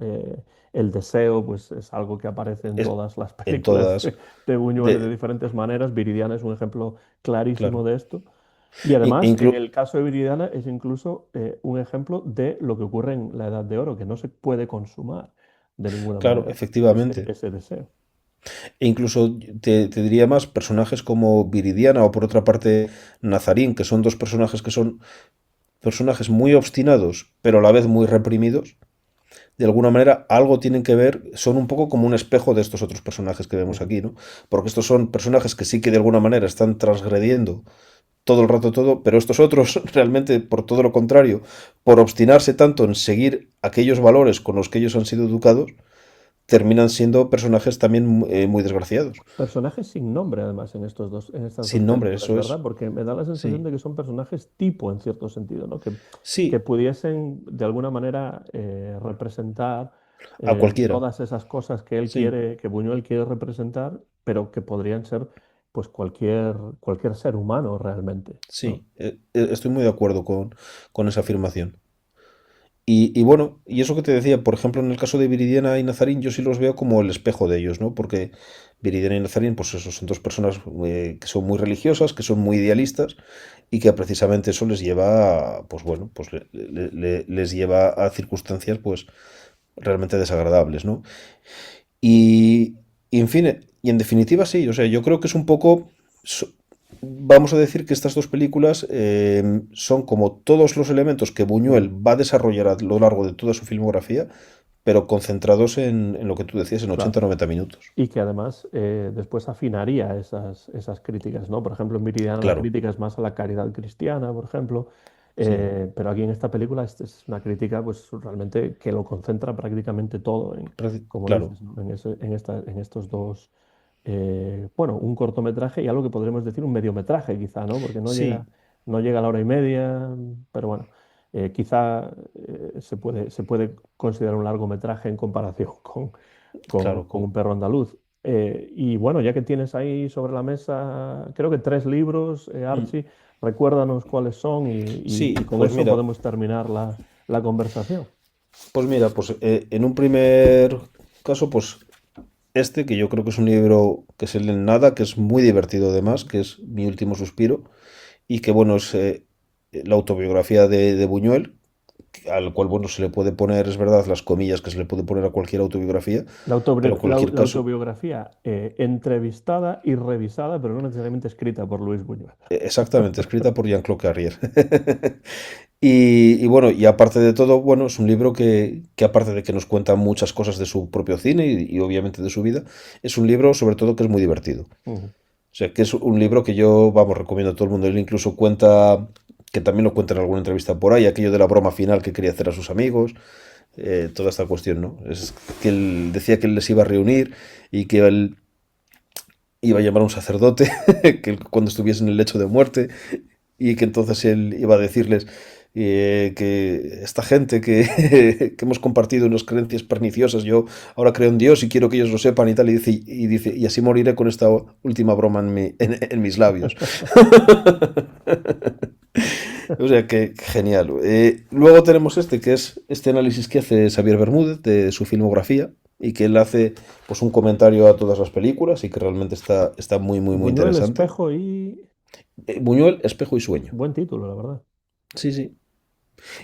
el deseo, pues es algo que aparece en Es, todas las en películas todas. de Buñuel de De, diferentes maneras. Viridiana es un ejemplo clarísimo claro. de esto. Y E además, en inclu- el caso de Viridiana es incluso un ejemplo de lo que ocurre en la Edad de Oro, que no se puede consumar de ninguna claro, manera efectivamente. ese deseo. E incluso te diría más personajes como Viridiana o por otra parte Nazarín, que son dos personajes que son personajes muy obstinados, pero a la vez muy reprimidos. De alguna manera algo tienen que ver, son un poco como un espejo de estos otros personajes que vemos Ujú. aquí, ¿no? Porque estos son personajes que sí que de alguna manera están transgrediendo todo el rato todo, pero estos otros realmente por todo lo contrario, por obstinarse tanto en seguir aquellos valores con los que ellos han sido educados, terminan siendo personajes también muy desgraciados. Personajes sin nombre, además, en estas dos Sin nombre, películas, eso ¿verdad? es. Porque me da la sensación Sí. de que son personajes tipo, en cierto sentido, ¿no? Que Sí, pudiesen, de alguna manera, representar a cualquiera. todas esas cosas que él Sí, quiere, que Buñuel quiere representar, pero que podrían ser, pues, cualquier ser humano realmente, ¿no? sí. Estoy muy de acuerdo con esa afirmación. Y bueno, y eso que te decía, por ejemplo, en el caso de Viridiana y Nazarín, yo sí los veo como el espejo de ellos, ¿no? Porque Viridiana y Nazarín, pues eso, son dos personas que son muy religiosas, que son muy idealistas y que precisamente eso les lleva, pues bueno, pues les lleva a circunstancias, pues realmente desagradables, ¿no? Y, y en fin, y en definitiva sí, o sea, yo creo que es un poco, so- vamos a decir que estas dos películas son como todos los elementos que Buñuel Mm. va a desarrollar a lo largo de toda su filmografía, pero concentrados en lo que tú decías, en Claro. 80-90 minutos. Y que además después afinaría esas críticas, ¿no? Por ejemplo, en Viridiana la Claro, crítica es más a la caridad cristiana, por ejemplo. sí, Pero aquí en esta película es una crítica pues realmente que lo concentra prácticamente todo en, como claro, dices, ¿no? En estos dos, bueno, un cortometraje y algo que podremos decir un mediometraje quizá, ¿no? Porque sí, no llega a la hora y media, pero bueno, quizá se puede considerar un largometraje en comparación claro. con un perro andaluz. Y bueno, ya que tienes ahí sobre la mesa, creo que tres libros, Mm. Archie, recuérdanos cuáles son Sí, y con pues eso mira, podemos terminar la conversación. en un primer caso, pues este, que yo creo que es un libro que se lee en nada, que es muy divertido además, Ujú. que es Mi último suspiro, y que bueno, es la autobiografía de Buñuel, al cual bueno, se le puede poner, es verdad, las comillas que se le puede poner a cualquier autobiografía, pero en cualquier La caso, autobiografía entrevistada y revisada, pero no necesariamente escrita por Luis Buñuel. exactamente, escrita por Jean-Claude Carrier. Y bueno, y aparte de todo, bueno, es un libro que aparte de que nos cuenta muchas cosas de su propio cine y obviamente de su vida, es un libro sobre todo que es muy divertido. Ujú. O sea, que es un libro que yo, vamos, recomiendo a todo el mundo. Él incluso cuenta, que también lo cuenta en alguna entrevista por ahí, aquello de la broma final que quería hacer a sus amigos, toda esta cuestión, ¿no? Es que él decía que él les iba a reunir y que él iba a llamar a un sacerdote que cuando estuviese en el lecho de muerte y que entonces él iba a decirles que esta gente que hemos compartido unas creencias perniciosas, yo ahora creo en Dios y quiero que ellos lo sepan y tal, dice, y así moriré con esta última broma en mis labios. O sea que genial. Luego tenemos este, que es este análisis que hace Xavier Bermúdez de su filmografía y que él hace pues un comentario a todas las películas y que realmente está muy, muy, muy Buñuel, interesante. Espejo y... Buñuel, Espejo y Sueño. Buen título, la verdad. Sí, sí.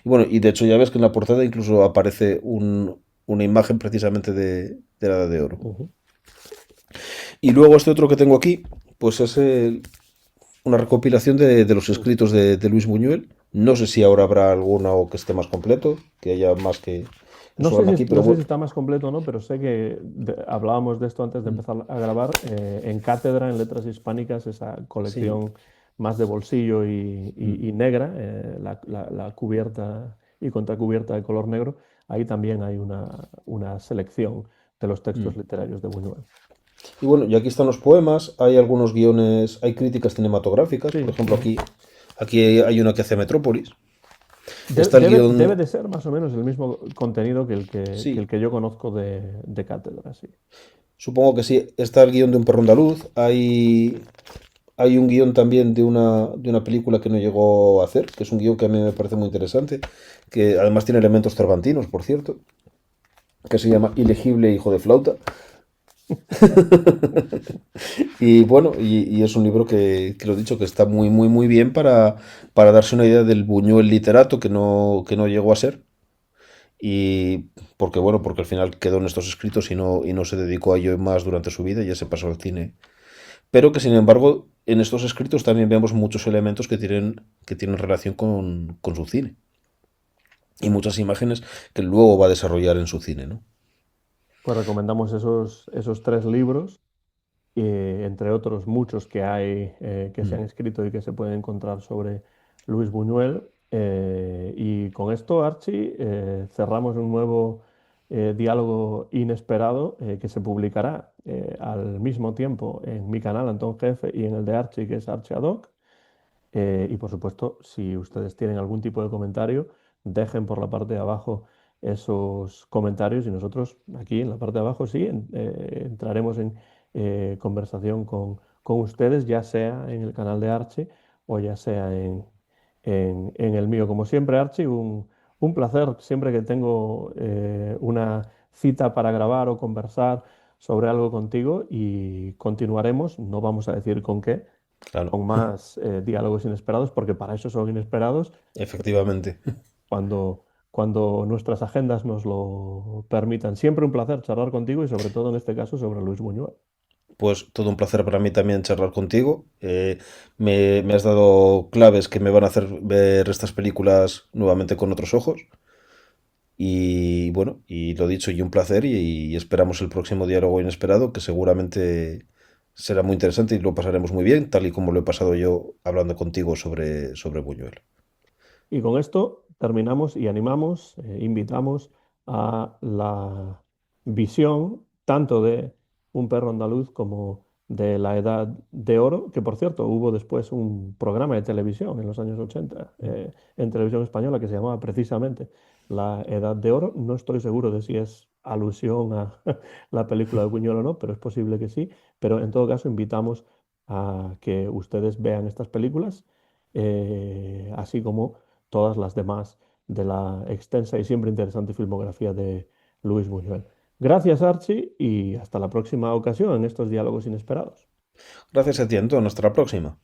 Y bueno, y de hecho ya ves que en la portada incluso aparece una imagen precisamente de la Edad de Oro. Ujú. Y luego este otro que tengo aquí, pues es una recopilación de los Ujú. escritos de Luis Buñuel. No sé si ahora habrá alguno que esté más completo, que haya más que suban aquí, pero No sé si bueno, está más completo o no, pero sé que hablábamos de esto antes de empezar a grabar. En Cátedra, en Letras Hispánicas, esa sí. colección más de bolsillo Mm, y negra, la cubierta y contracubierta de color negro, ahí también hay una selección de los textos mm. literarios de Buñuel. Y bueno, y aquí están los poemas, hay algunos guiones, hay críticas cinematográficas, por Sí, ejemplo ujú. aquí hay una que hace Metrópolis. Está el Debe guión, de ser más o menos el mismo contenido que el sí, que yo conozco de Cátedra, sí. supongo que sí, está el guión de Un perro andaluz, hay un guión también de una película que no llegó a hacer, que es un guión que a mí me parece muy interesante, que además tiene elementos cervantinos, por cierto, que se llama Ilegible hijo de flauta. Y bueno, y es un libro que lo he dicho, que está muy, muy, muy bien para darse una idea del Buñuel literato que no llegó a ser. Y porque, bueno, porque al final quedó en estos escritos y no se dedicó a ello más durante su vida y ya se pasó al cine. Pero que sin embargo, en estos escritos también vemos muchos elementos que tienen relación con su cine. Y muchas imágenes que luego va a desarrollar en su cine, ¿no? Pues recomendamos esos tres libros, entre otros muchos que hay, que se han Mm. escrito y que se pueden encontrar sobre Luis Buñuel. Y con esto, Archie, cerramos un nuevo diálogo inesperado que se publicará al mismo tiempo en mi canal, Antón Jefe, y en el de Archie, que es Archie Ad Hoc. Y por supuesto, si ustedes tienen algún tipo de comentario, dejen por la parte de abajo esos comentarios y nosotros aquí en la parte de abajo sí entraremos en conversación con ustedes, ya sea en el canal de Archie o ya sea en el mío. Como siempre, Archie, un placer siempre que tengo una cita para grabar o conversar sobre algo contigo y continuaremos, no vamos a decir con qué Claro, con más diálogos inesperados, porque para eso son inesperados efectivamente. cuando nuestras agendas nos lo permitan. Siempre un placer charlar contigo y sobre todo en este caso sobre Luis Buñuel. Pues todo un placer para mí también charlar contigo. Me has dado claves que me van a hacer ver estas películas nuevamente con otros ojos. Y bueno, y lo dicho, y un placer y esperamos el próximo diálogo inesperado que seguramente será muy interesante y lo pasaremos muy bien, tal y como lo he pasado yo hablando contigo sobre Buñuel. Y con esto terminamos y animamos, invitamos a la visión tanto de Un perro andaluz como de La Edad de Oro, que por cierto hubo después un programa de televisión en los años 80 en televisión española que se llamaba precisamente La Edad de Oro. No estoy seguro de si es alusión a la película de Buñuel o no, pero es posible que sí. Pero en todo caso invitamos a que ustedes vean estas películas, así como todas las demás de la extensa y siempre interesante filmografía de Luis Buñuel. Gracias, Archie, y hasta la próxima ocasión en estos diálogos inesperados. Gracias a ti, Antonio. Hasta la próxima.